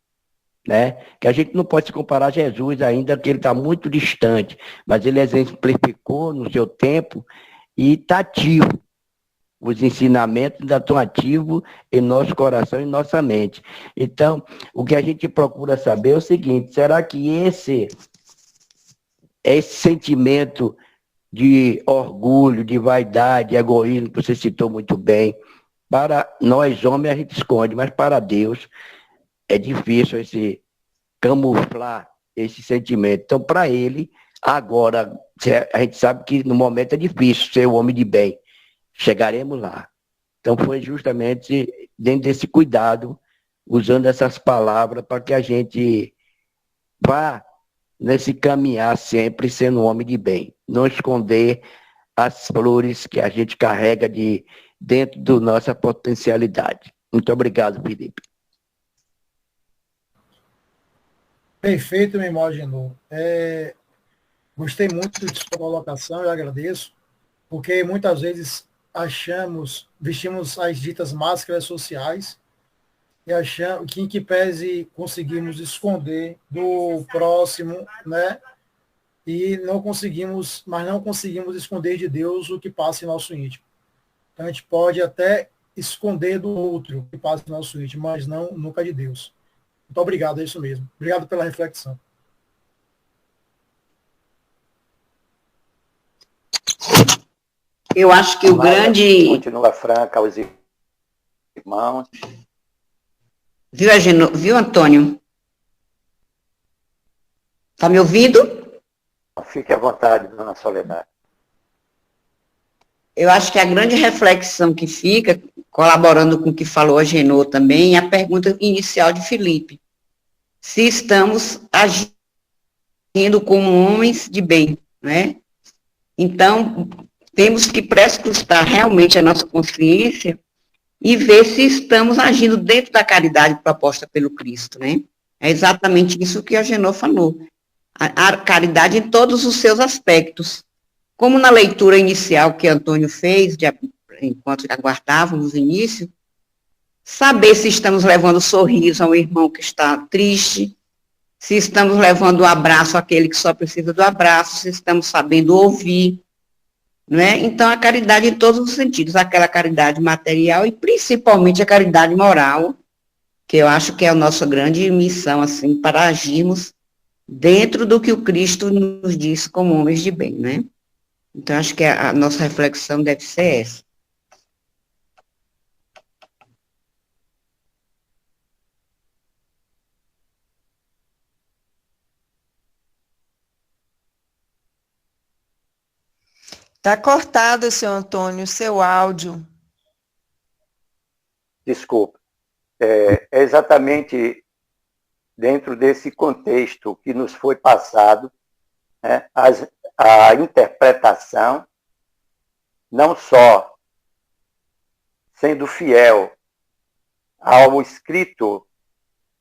né? Que a gente não pode se comparar a Jesus ainda, que ele está muito distante, mas ele exemplificou no seu tempo e está ativo. Os ensinamentos ainda estão ativos em nosso coração e nossa mente. Então, o que a gente procura saber é o seguinte, será que esse sentimento de orgulho, de vaidade, de egoísmo, que você citou muito bem, para nós homens a gente esconde, mas para Deus é difícil camuflar esse sentimento. Então, para ele, agora, a gente sabe que no momento é difícil ser o homem de bem. Chegaremos lá. Então, foi justamente dentro desse cuidado, usando essas palavras, para que a gente vá nesse caminhar sempre sendo um homem de bem. Não esconder as flores que a gente carrega dentro da nossa potencialidade. Muito obrigado, Felipe. Perfeito, meu irmão Agenor. Gostei muito de sua colocação, eu agradeço, porque muitas vezes vestimos as ditas máscaras sociais e achamos que, em que pese conseguimos esconder do próximo, né? E mas não conseguimos esconder de Deus o que passa em nosso íntimo. Então a gente pode até esconder do outro o que passa em nosso íntimo, mas nunca de Deus. Muito obrigado, é isso mesmo. Obrigado pela reflexão. Eu acho que o grande... Continua franca aos irmãos. Viu, Antônio? Está me ouvindo? Fique à vontade, dona Soledade. Eu acho que a grande reflexão que fica, colaborando com o que falou a Agenor também, é a pergunta inicial de Felipe. Se estamos agindo como homens de bem, né? Então, temos que prescrutar realmente a nossa consciência e ver se estamos agindo dentro da caridade proposta pelo Cristo, né? É exatamente isso que a Agenor falou. A caridade em todos os seus aspectos. Como na leitura inicial que Antônio fez, enquanto aguardávamos o início, saber se estamos levando sorriso ao irmão que está triste, se estamos levando um abraço àquele que só precisa do abraço, se estamos sabendo ouvir, não é? Então, a caridade em todos os sentidos, aquela caridade material e principalmente a caridade moral, que eu acho que é a nossa grande missão, assim, para agirmos dentro do que o Cristo nos diz como homens de bem, né? Então, acho que a nossa reflexão deve ser essa. Está cortado, seu Antônio, seu áudio. Desculpa. É exatamente dentro desse contexto que nos foi passado, né, a interpretação, não só sendo fiel ao escrito,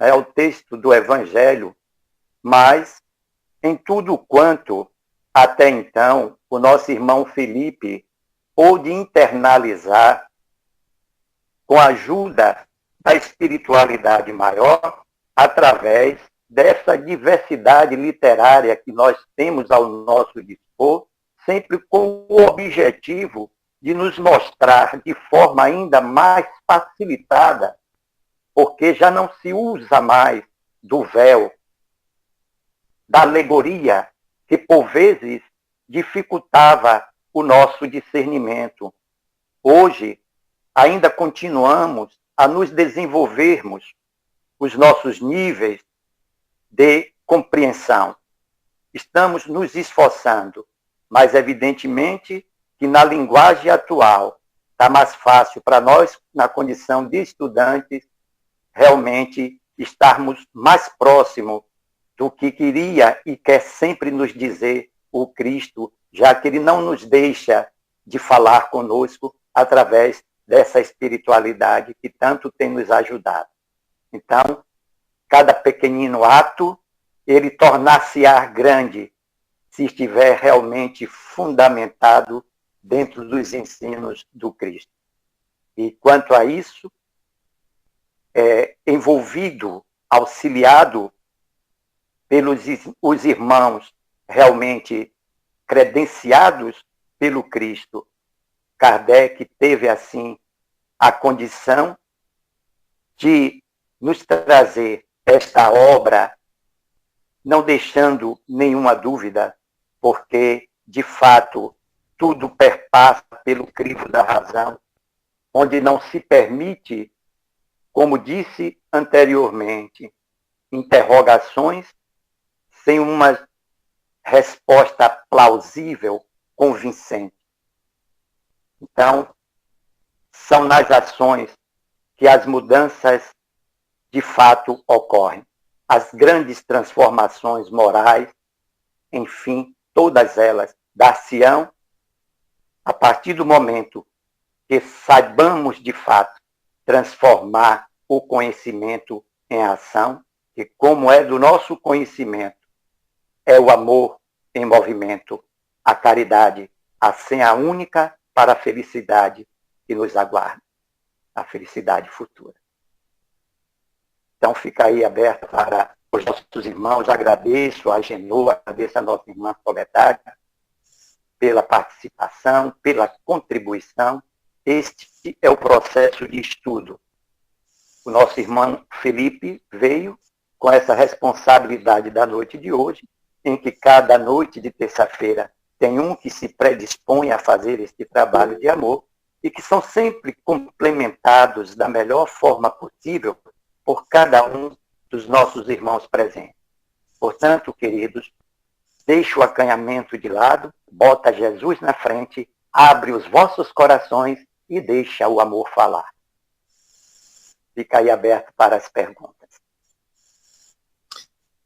né, ao texto do Evangelho, mas em tudo quanto, até então, o nosso irmão Felipe pôde internalizar com a ajuda da espiritualidade maior, através dessa diversidade literária que nós temos ao nosso dispor, sempre com o objetivo de nos mostrar de forma ainda mais facilitada, porque já não se usa mais do véu, da alegoria, que por vezes dificultava o nosso discernimento. Hoje, ainda continuamos a nos desenvolvermos os nossos níveis de compreensão. Estamos nos esforçando, mas evidentemente que na linguagem atual está mais fácil para nós, na condição de estudantes, realmente estarmos mais próximos do que queria e quer sempre nos dizer o Cristo, já que ele não nos deixa de falar conosco através dessa espiritualidade que tanto tem nos ajudado. Então, cada pequenino ato, ele tornar-se-á grande se estiver realmente fundamentado dentro dos ensinos do Cristo. E quanto a isso, envolvido, auxiliado pelos os irmãos realmente credenciados pelo Cristo, Kardec teve, assim, a condição de nos trazer esta obra, não deixando nenhuma dúvida, porque, de fato, tudo perpassa pelo crivo da razão, onde não se permite, como disse anteriormente, interrogações sem uma resposta plausível, convincente. Então, são nas ações que as mudanças de fato ocorrem. As grandes transformações morais enfim, todas elas dar-se-ão a partir do momento que saibamos, de fato, transformar o conhecimento em ação, que como é do nosso conhecimento, é o amor em movimento, a caridade, a senha única para a felicidade que nos aguarda, a felicidade futura. Então fica aí aberto para os nossos irmãos. Agradeço a Genô, agradeço a nossa irmã Soledade pela participação, pela contribuição. Este é o processo de estudo. O nosso irmão Felipe veio com essa responsabilidade da noite de hoje, em que cada noite de terça-feira tem um que se predispõe a fazer este trabalho de amor e que são sempre complementados da melhor forma possível por cada um dos nossos irmãos presentes. Portanto, queridos, deixa o acanhamento de lado, bota Jesus na frente, abre os vossos corações e deixa o amor falar. Fica aí aberto para as perguntas.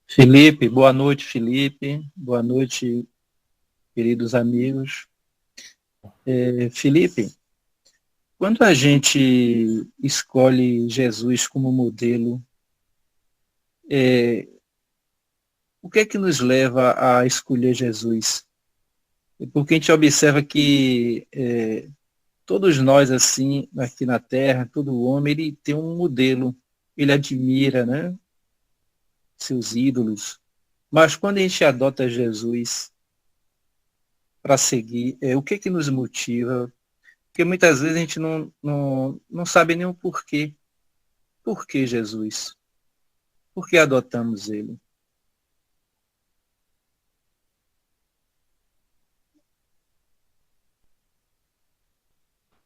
Felipe, boa noite, Felipe. Boa noite, queridos amigos. Felipe, quando a gente escolhe Jesus como modelo, o que é que nos leva a escolher Jesus? Porque a gente observa que todos nós, assim, aqui na Terra, todo homem, ele tem um modelo, ele admira, né, seus ídolos. Mas quando a gente adota Jesus para seguir, o que é que nos motiva? Porque muitas vezes a gente não sabe nem o porquê. Por que Jesus? Por que adotamos ele?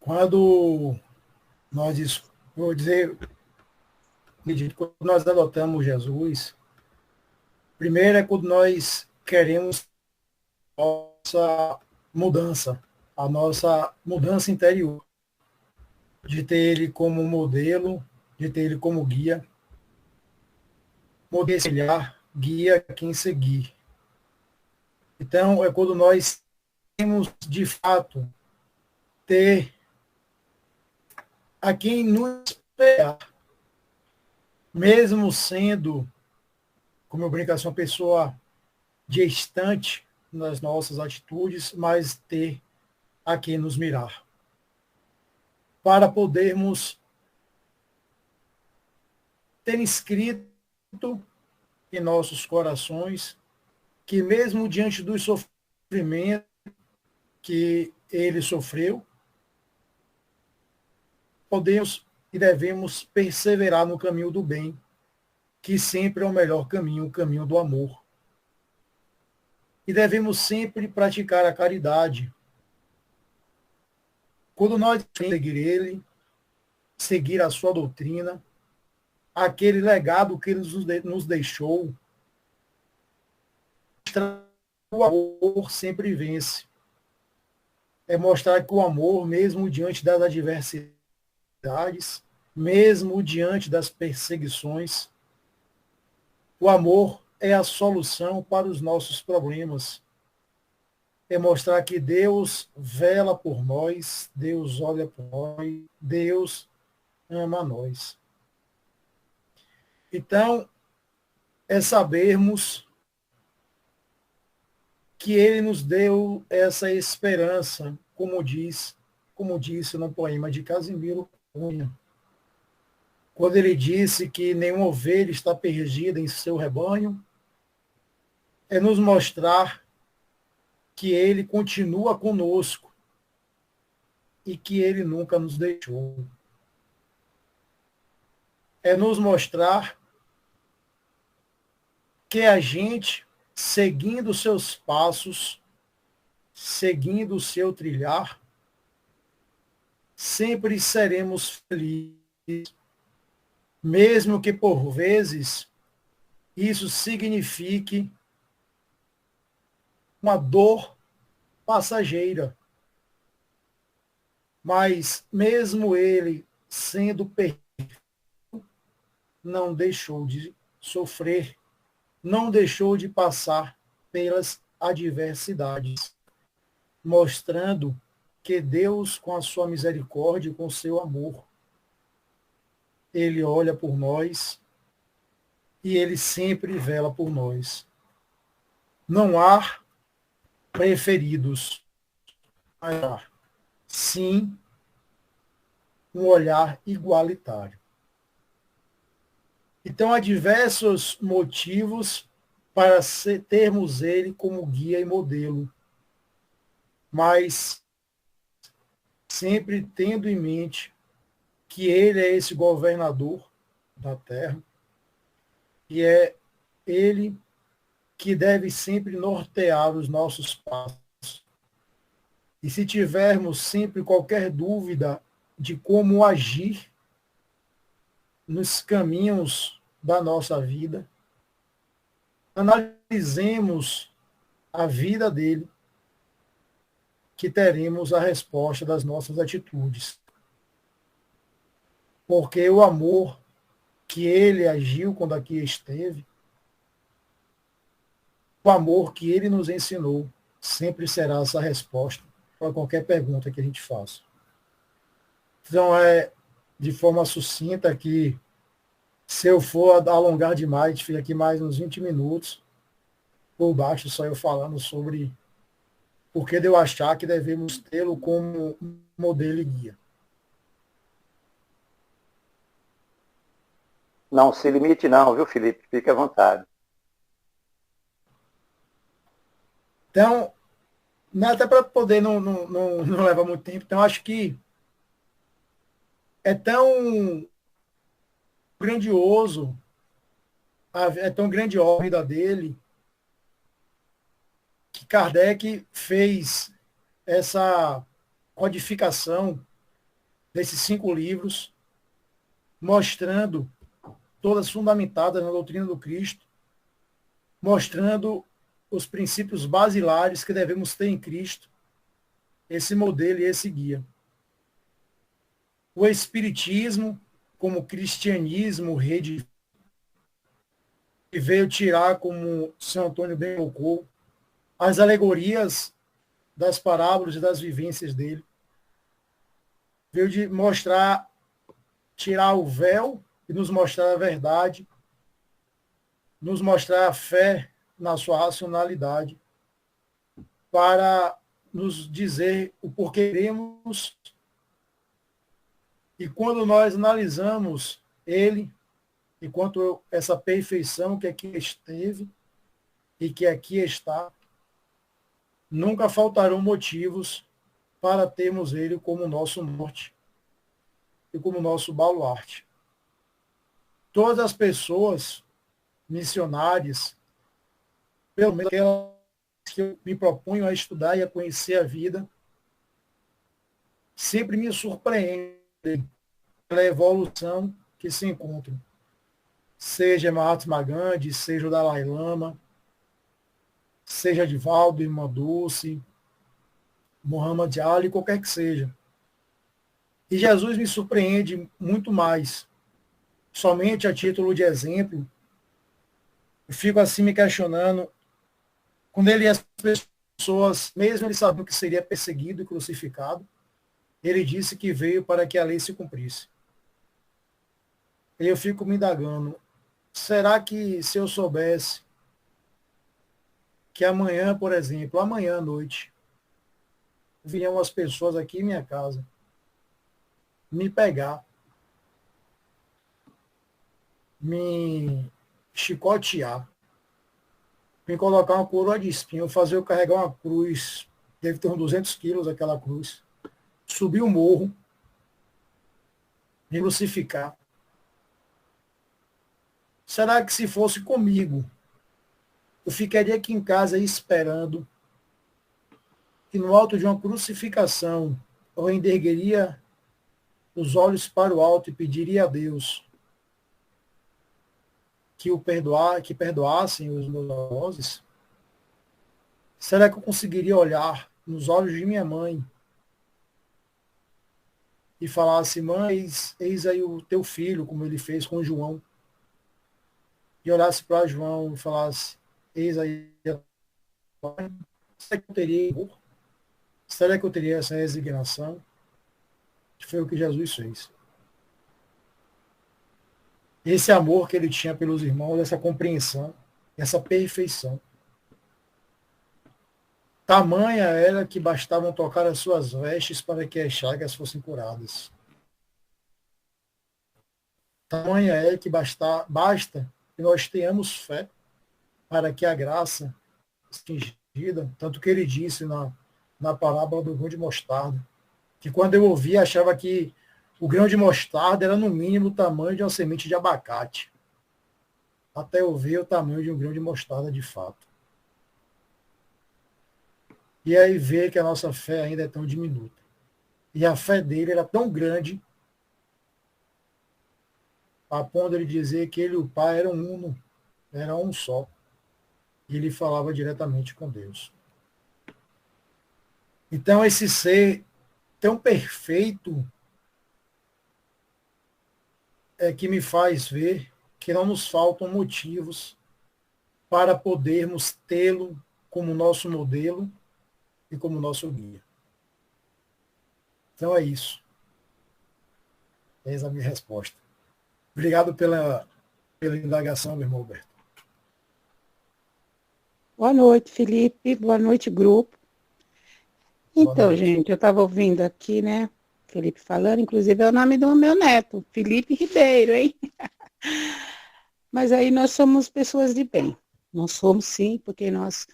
Quando nós, vou dizer, quando nós adotamos Jesus, primeiro é quando nós queremos a nossa mudança interior, de ter ele como modelo, de ter ele como guia, modelar, guia quem seguir. Então, é quando nós temos, de fato, ter a quem nos espelhar, mesmo sendo, como eu brinco, assim, uma pessoa distante nas nossas atitudes, mas ter a quem nos mirar, para podermos ter inscrito em nossos corações que mesmo diante do sofrimento que ele sofreu, podemos e devemos perseverar no caminho do bem, que sempre é o melhor caminho, o caminho do amor. E devemos sempre praticar a caridade. Quando nós seguir ele, seguir a sua doutrina, aquele legado que ele nos deixou, o amor sempre vence. É mostrar que o amor, mesmo diante das adversidades, mesmo diante das perseguições, o amor é a solução para os nossos problemas. É mostrar que Deus vela por nós, Deus olha por nós, Deus ama nós. Então, é sabermos que ele nos deu essa esperança, como disse no poema de Casimiro Cunha, quando ele disse que nenhuma ovelha está perdida em seu rebanho, é nos mostrar que ele continua conosco e que ele nunca nos deixou. É nos mostrar que a gente, seguindo os seus passos, seguindo o seu trilhar, sempre seremos felizes, mesmo que por vezes isso signifique uma dor passageira. Mas mesmo ele sendo perfeito, não deixou de sofrer, não deixou de passar pelas adversidades, mostrando que Deus, com a sua misericórdia e com o seu amor, ele olha por nós e ele sempre vela por nós. Não há preferidos, mas há, sim, um olhar igualitário. Então, há diversos motivos para termos ele como guia e modelo, mas sempre tendo em mente que ele é esse governador da terra e é ele que deve sempre nortear os nossos passos. E se tivermos sempre qualquer dúvida de como agir nos caminhos da nossa vida, analisemos a vida dele, que teremos a resposta das nossas atitudes. Porque o amor que ele agiu quando aqui esteve, o amor que ele nos ensinou, sempre será essa resposta para qualquer pergunta que a gente faça. Então, de forma sucinta que, se eu for alongar demais, fica aqui mais uns 20 minutos, por baixo só eu falando sobre por que eu achar que devemos tê-lo como modelo e guia. Não se limite não, viu, Felipe? Fique à vontade. Então, até para poder não levar muito tempo, então acho que é tão grandioso, é tão grandiosa a vida dele, que Kardec fez essa codificação desses 5 livros, mostrando todas fundamentadas na doutrina do Cristo, mostrando os princípios basilares que devemos ter em Cristo, esse modelo e esse guia. O Espiritismo, como cristianismo, rede, que veio tirar, como São Antônio bem colocou, as alegorias das parábolas e das vivências dele. Veio de mostrar, tirar o véu e nos mostrar a verdade, nos mostrar a fé na sua racionalidade, para nos dizer o porquê queremos. E quando nós analisamos ele, enquanto essa perfeição que aqui esteve e que aqui está, nunca faltarão motivos para termos ele como nosso norte e como nosso baluarte. Todas as pessoas missionárias, pelo menos aquelas que eu me proponho a estudar e a conhecer a vida, sempre me surpreendem pela evolução que se encontram. Seja Mahatma Gandhi, seja o Dalai Lama, seja Divaldo, Irmã Dulce, Muhammad Ali, qualquer que seja. E Jesus me surpreende muito mais. Somente a título de exemplo, eu fico assim me questionando, quando ele e as pessoas, mesmo ele sabendo que seria perseguido e crucificado, ele disse que veio para que a lei se cumprisse. E eu fico me indagando, será que se eu soubesse que amanhã, por exemplo, amanhã à noite, viriam as pessoas aqui em minha casa me pegar, me chicotear, me colocar uma coroa de espinho, fazer eu carregar uma cruz, deve ter uns 200 quilos aquela cruz, subir o morro, me crucificar. Será que se fosse comigo, eu ficaria aqui em casa esperando que no alto de uma crucificação eu endergueria os olhos para o alto e pediria a Deus que perdoassem os meus algozes? Será que eu conseguiria olhar nos olhos de minha mãe e falasse, mãe, eis aí o teu filho, como ele fez com João? E olhasse para João e falasse, eis aí a será que eu teria amor? Será que eu teria essa resignação? Que foi o que Jesus fez. Esse amor que ele tinha pelos irmãos, essa compreensão, essa perfeição. Tamanha era que bastavam tocar as suas vestes para que as chagas fossem curadas. Tamanha é que basta que nós tenhamos fé para que a graça extingida, tanto que ele disse na parábola do grão de mostarda, que quando eu ouvi achava que o grão de mostarda era no mínimo o tamanho de uma semente de abacate, até eu ver o tamanho de um grão de mostarda de fato. E aí ver que a nossa fé ainda é tão diminuta. E a fé dele era tão grande, a ponto de ele dizer que ele e o Pai eram uno, era um só. E ele falava diretamente com Deus. Então, esse ser tão perfeito é que me faz ver que não nos faltam motivos para podermos tê-lo como nosso modelo e como nosso guia. Então é isso. Eis a minha resposta. Obrigado pela indagação, meu irmão Alberto. Boa noite, Felipe. Boa noite, grupo. Então, gente, eu estava ouvindo aqui, né, Felipe falando, inclusive é o nome do meu neto, Felipe Ribeiro, hein? Mas aí nós somos pessoas de bem. Nós somos, sim, porque nós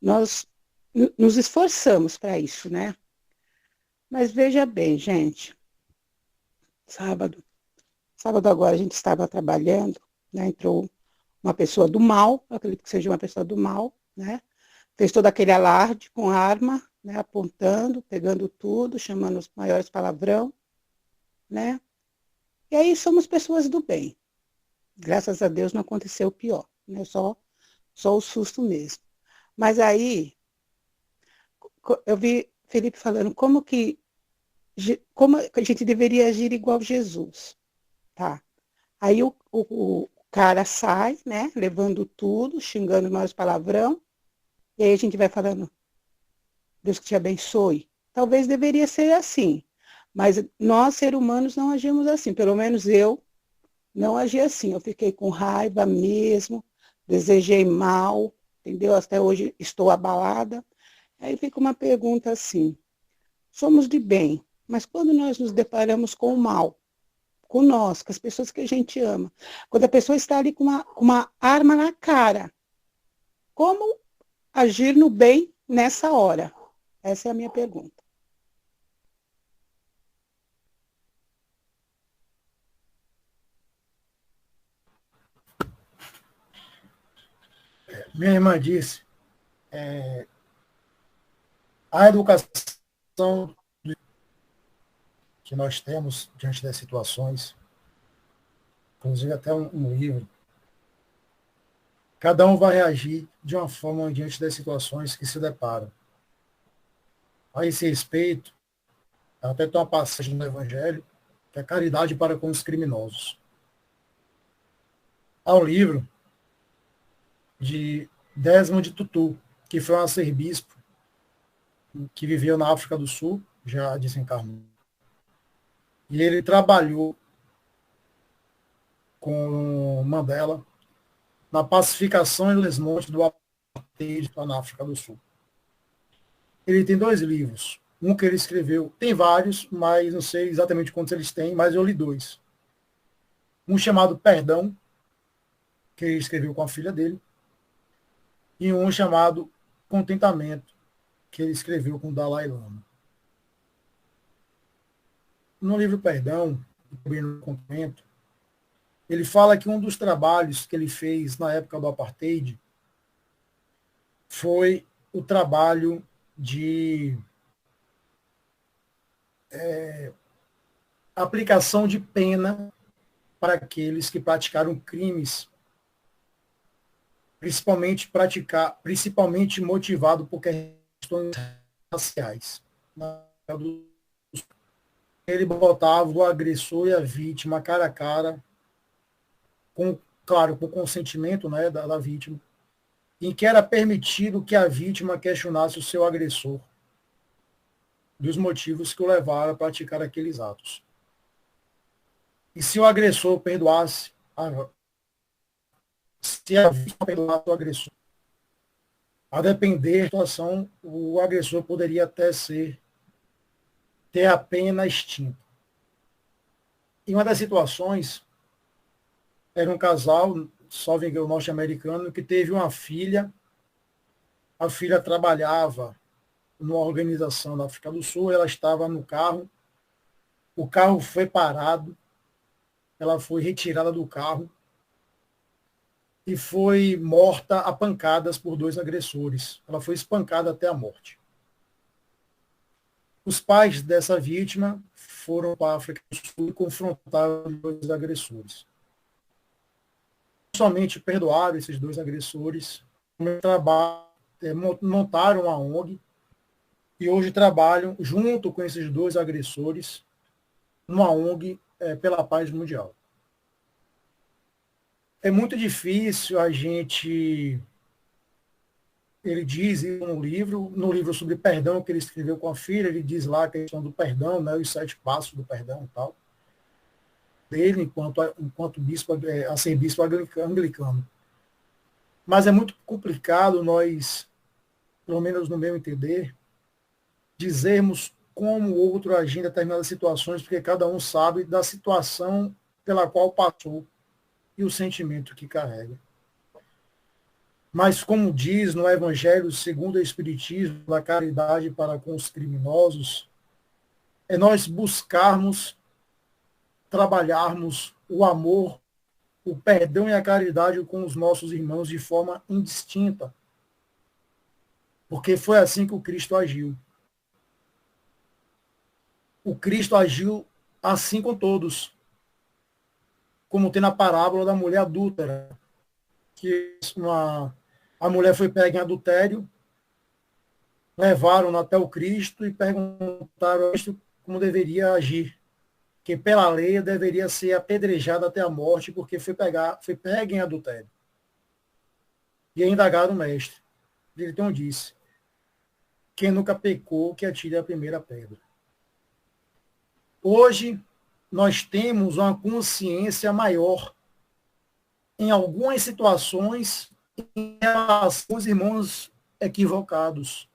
nos esforçamos para isso, né? Mas veja bem, gente, sábado agora a gente estava trabalhando, né? Entrou uma pessoa do mal, eu acredito que seja uma pessoa do mal, né? Fez todo aquele alarde com arma, né? Apontando, pegando tudo, chamando os maiores palavrão, né? E aí somos pessoas do bem. Graças a Deus não aconteceu o pior, né? Só o susto mesmo. Mas aí eu vi Felipe falando como a gente deveria agir igual Jesus, tá? Aí o cara sai, né, levando tudo, xingando nós palavrão, e aí a gente vai falando, Deus que te abençoe. Talvez deveria ser assim, mas nós, seres humanos, não agimos assim, pelo menos eu não agi assim, eu fiquei com raiva mesmo, desejei mal, entendeu? Até hoje estou abalada. Aí fica uma pergunta assim, somos de bem, mas quando nós nos deparamos com o mal, com nós, com as pessoas que a gente ama, quando a pessoa está ali com uma arma na cara, como agir no bem nessa hora? Essa é a minha pergunta. Minha irmã disse, a educação que nós temos diante das situações, inclusive até um livro, cada um vai reagir de uma forma diante das situações que se deparam. A esse respeito, até tem uma passagem no Evangelho, que é a caridade para com os criminosos. Há um livro de Desmond Tutu, que foi um arcebispo que viveu na África do Sul, já desencarnou. E ele trabalhou com Mandela na pacificação e desmonte do apartheid na África do Sul. Ele tem 2 livros. Um que ele escreveu, tem vários, mas não sei exatamente quantos eles têm, mas eu li 2. Um chamado Perdão, que ele escreveu com a filha dele, e um chamado Contentamento, que ele escreveu com o Dalai Lama. No livro Perdão, também no Contentamento, ele fala que um dos trabalhos que ele fez na época do apartheid foi o trabalho de aplicação de pena para aqueles que praticaram crimes, principalmente motivado por questões raciais. Ele botava o agressor e a vítima cara a cara, claro, com o consentimento, né, da vítima, em que era permitido que a vítima questionasse o seu agressor dos motivos que o levaram a praticar aqueles atos. E se o agressor perdoasse, se a vítima perdoasse o agressor, a depender da situação, o agressor poderia até ter a pena extinta. Em uma das situações, era um casal, salvo engano, norte-americano, que teve uma filha. A filha trabalhava numa organização da África do Sul, ela estava no carro, o carro foi parado, ela foi retirada do carro e foi morta a pancadas por 2 agressores. Ela foi espancada até a morte. Os pais dessa vítima foram para a África do Sul e confrontaram os 2 agressores. Somente perdoaram esses 2 agressores, montaram uma ONG e hoje trabalham junto com esses 2 agressores numa ONG pela paz mundial. É muito difícil a gente... Ele diz no livro sobre perdão que ele escreveu com a filha, ele diz lá a questão do perdão, né, os 7 passos do perdão e tal, dele enquanto bispo, arcebispo anglicano. Mas é muito complicado nós, pelo menos no meu entender, dizermos como o outro agir em determinadas situações, porque cada um sabe da situação pela qual passou e o sentimento que carrega. Mas, como diz no Evangelho segundo o Espiritismo, da caridade para com os criminosos, é nós buscarmos, trabalharmos o amor, o perdão e a caridade com os nossos irmãos de forma indistinta. Porque foi assim que o Cristo agiu. O Cristo agiu assim com todos. Como tem na parábola da mulher adúltera, que a mulher foi pega em adultério, levaram-na até o Cristo e perguntaram ao Cristo como deveria agir. Que pela lei deveria ser apedrejada até a morte, porque foi pega em adultério. E indagaram o mestre. Ele então disse: quem nunca pecou, que atire a primeira pedra. Hoje, nós temos uma consciência maior em algumas situações em relação aos irmãos equivocados.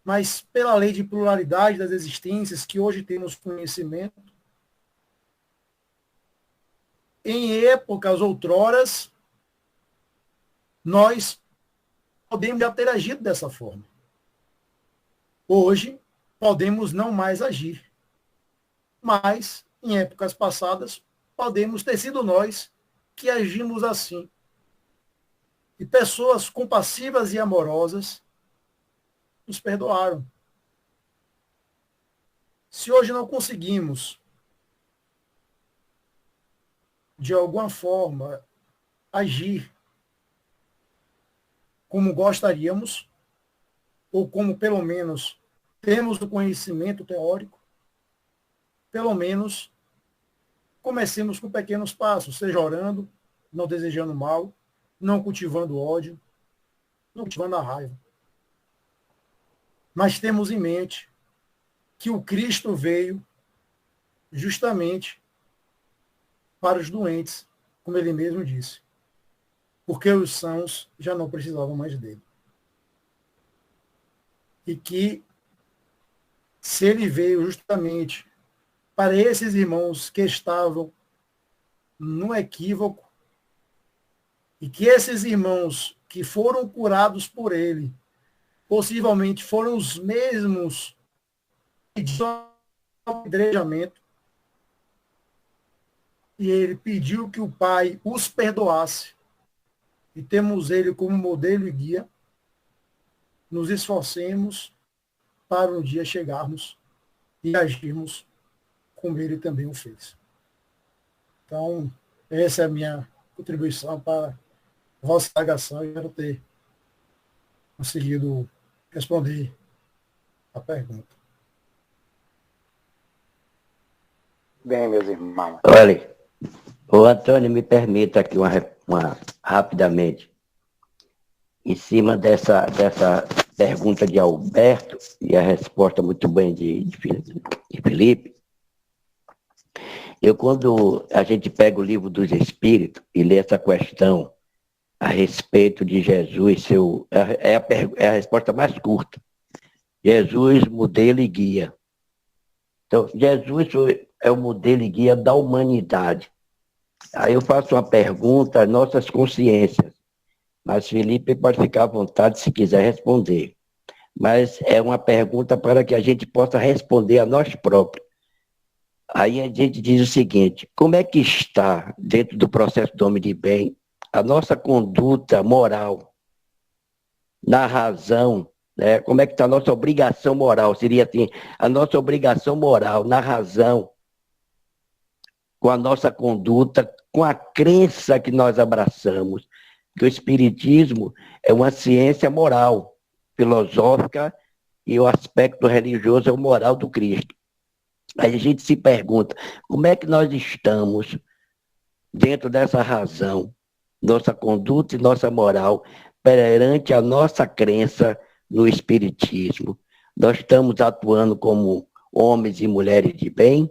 Mas pela lei de pluralidade das existências que hoje temos conhecimento, em épocas outroras, nós podemos já ter agido dessa forma. Hoje, podemos não mais agir. Mas, em épocas passadas, podemos ter sido nós que agimos assim. E pessoas compassivas e amorosas nos perdoaram. Se hoje não conseguimos, de alguma forma, agir como gostaríamos, ou como pelo menos temos o conhecimento teórico, pelo menos comecemos com pequenos passos, seja orando, não desejando mal, não cultivando ódio, não cultivando a raiva. Mas temos em mente que o Cristo veio justamente para os doentes, como ele mesmo disse, porque os sãos já não precisavam mais dele. E que, se ele veio justamente para esses irmãos que estavam no equívoco, e que esses irmãos que foram curados por ele, possivelmente foram os mesmos que pediram apedrejamento, e ele pediu que o Pai os perdoasse, e temos ele como modelo e guia, nos esforcemos para um dia chegarmos e agirmos como ele também o fez. Então, essa é a minha contribuição para a vossa indagação. Eu espero ter conseguido responder a pergunta. Bem, meus irmãos. Olha, o Antônio me permita aqui rapidamente. em cima dessa pergunta de Alberto e a resposta muito bem de Felipe. Quando a gente pega o livro dos Espíritos e lê essa questão a respeito de Jesus, é a resposta mais curta. Jesus, modelo e guia. Então, Jesus é o modelo e guia da humanidade. Aí eu faço uma pergunta às nossas consciências, mas Felipe pode ficar à vontade se quiser responder. Mas é uma pergunta para que a gente possa responder a nós próprios. Aí a gente diz o seguinte: como é que está, dentro do processo do homem de bem, a nossa conduta moral, na razão, né? Como é que está a nossa obrigação moral? Seria assim, a nossa obrigação moral, na razão, com a nossa conduta, com a crença que nós abraçamos. Que o Espiritismo é uma ciência moral, filosófica, e o aspecto religioso é o moral do Cristo. Aí a gente se pergunta, como é que nós estamos dentro dessa razão, nossa conduta e nossa moral, perante a nossa crença no Espiritismo? Nós estamos atuando como homens e mulheres de bem?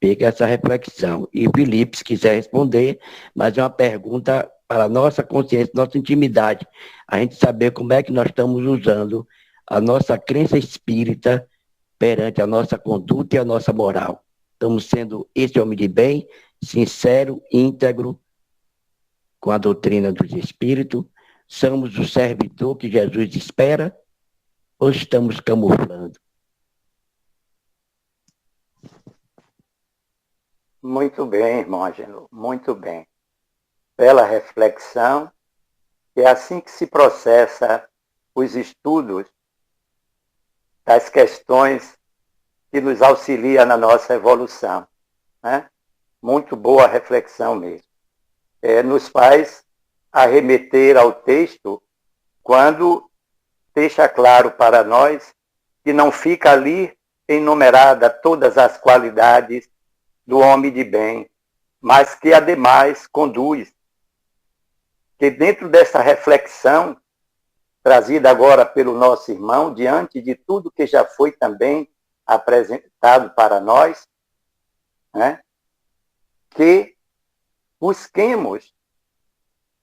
Fica essa reflexão. E Felipe, se quiser responder, mas é uma pergunta para a nossa consciência, nossa intimidade, a gente saber como é que nós estamos usando a nossa crença espírita perante a nossa conduta e a nossa moral. Estamos sendo esse homem de bem, sincero, íntegro, com a doutrina dos Espíritos? Somos o servidor que Jesus espera? Ou estamos camuflando? Muito bem, irmão Ageno, muito bem. Bela reflexão. É assim que se processa os estudos das questões que nos auxiliam na nossa evolução, né? Muito boa reflexão mesmo. Nos faz arremeter ao texto quando deixa claro para nós que não fica ali enumerada todas as qualidades do homem de bem, mas que ademais conduz que dentro dessa reflexão trazida agora pelo nosso irmão, diante de tudo que já foi também apresentado para nós, né, que busquemos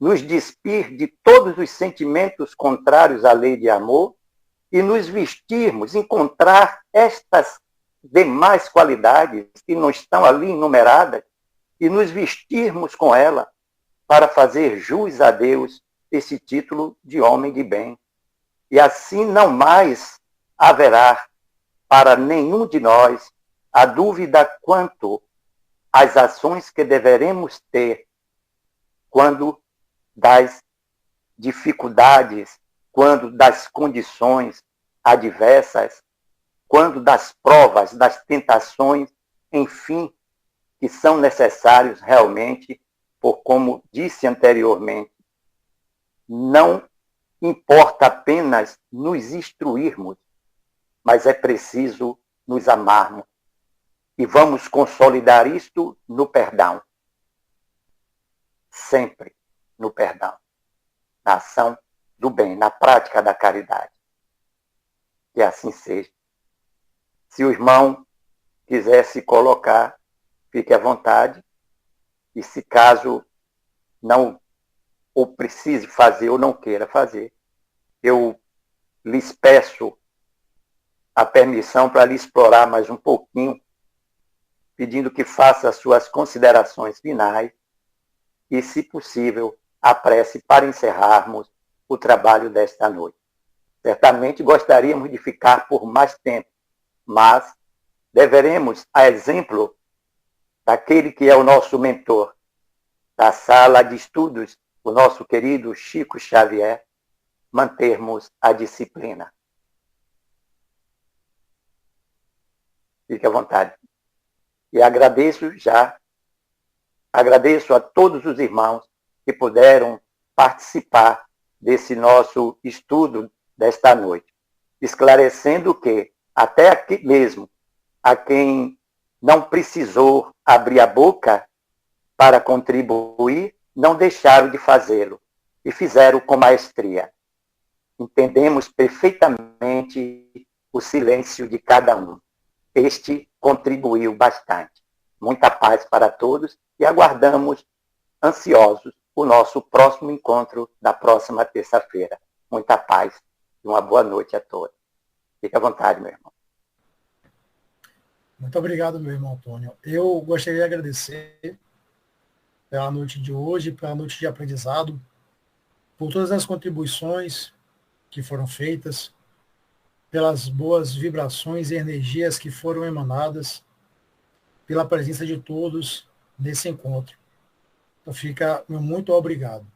nos despir de todos os sentimentos contrários à lei de amor e nos vestirmos, encontrar estas demais qualidades que não estão ali enumeradas e nos vestirmos com ela para fazer jus a Deus esse título de homem de bem. E assim não mais haverá para nenhum de nós a dúvida quanto às ações que deveremos ter quando das dificuldades, quando das condições adversas, quando das provas, das tentações, enfim, que são necessários realmente, por como disse anteriormente, não importa apenas nos instruirmos, mas é preciso nos amarmos. E vamos consolidar isto no perdão. Sempre no perdão. Na ação do bem, na prática da caridade. Que assim seja. Se o irmão quiser se colocar, fique à vontade. E se caso não ou precise fazer ou não queira fazer, eu lhes peço a permissão para lhe explorar mais um pouquinho, pedindo que faça as suas considerações finais e, se possível, a prece para encerrarmos o trabalho desta noite. Certamente gostaríamos de ficar por mais tempo, mas deveremos, a exemplo daquele que é o nosso mentor da sala de estudos, o nosso querido Chico Xavier, mantermos a disciplina. Fique à vontade. E agradeço a todos os irmãos que puderam participar desse nosso estudo desta noite, esclarecendo que até aqui mesmo, a quem não precisou abrir a boca para contribuir, não deixaram de fazê-lo. e fizeram com maestria. Entendemos perfeitamente o silêncio de cada um. Este contribuiu bastante. Muita paz para todos e aguardamos ansiosos o nosso próximo encontro da próxima terça-feira. Muita paz e uma boa noite a todos. Fique à vontade, meu irmão. Muito obrigado, meu irmão Antônio. Eu gostaria de agradecer pela noite de hoje, pela noite de aprendizado, por todas as contribuições que foram feitas, pelas boas vibrações e energias que foram emanadas, pela presença de todos nesse encontro. Então fica meu muito obrigado.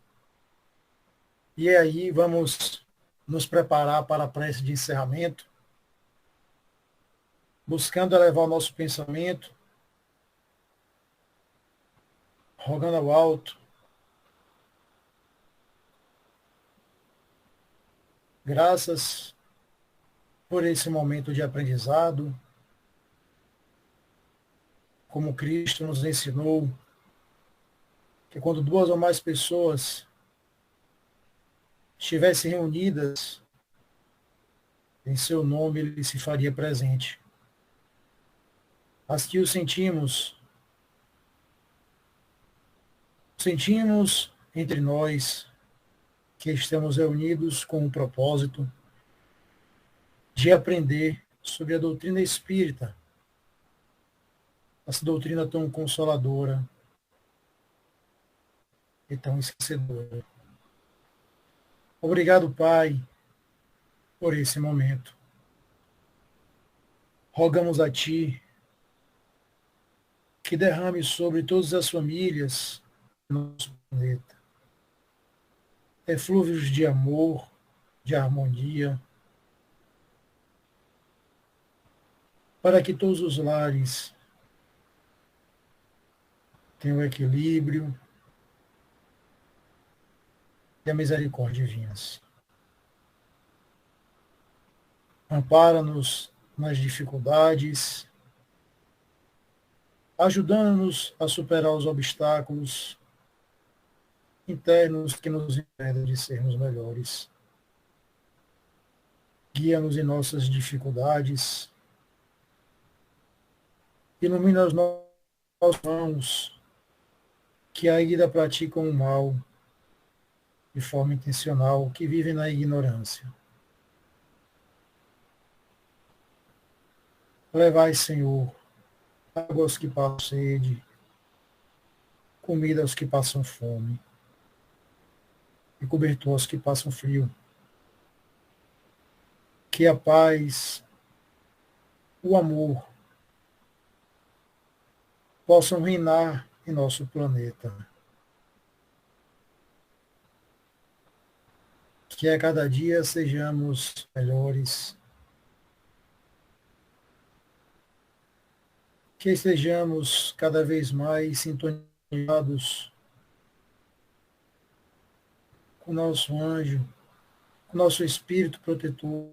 E aí vamos nos preparar para a prece de encerramento, buscando elevar o nosso pensamento, rogando ao alto, graças por esse momento de aprendizado, como Cristo nos ensinou, que quando duas ou mais pessoas estivessem reunidas, em seu nome ele se faria presente. Assim o sentimos entre nós que estamos reunidos com o propósito de aprender sobre a doutrina espírita, essa doutrina tão consoladora e tão esquecedora. Obrigado, Pai, por esse momento. Rogamos a Ti que derrame sobre todas as famílias do nosso planeta eflúvios de amor, de harmonia, para que todos os lares tenham equilíbrio e a misericórdia divinas. Ampara-nos nas dificuldades, ajudando-nos a superar os obstáculos internos que nos impedem de sermos melhores. Guia-nos em nossas dificuldades, ilumina os nossos mãos que ainda praticam o mal de forma intencional, que vivem na ignorância. Levai, Senhor, água aos que passam sede, comida aos que passam fome, e cobertor aos que passam frio. Que a paz, o amor, possam reinar em nosso planeta. Que a cada dia sejamos melhores. Que estejamos cada vez mais sintonizados com o nosso anjo, com o nosso espírito protetor,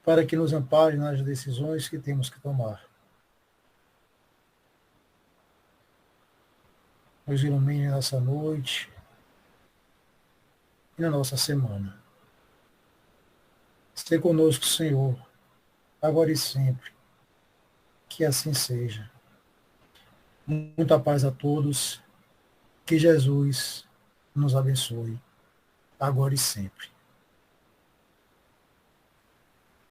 para que nos ampare nas decisões que temos que tomar. Nos ilumine nessa noite e na nossa semana. Esteja conosco, Senhor, agora e sempre. Que assim seja. Muita paz a todos. Que Jesus nos abençoe, agora e sempre.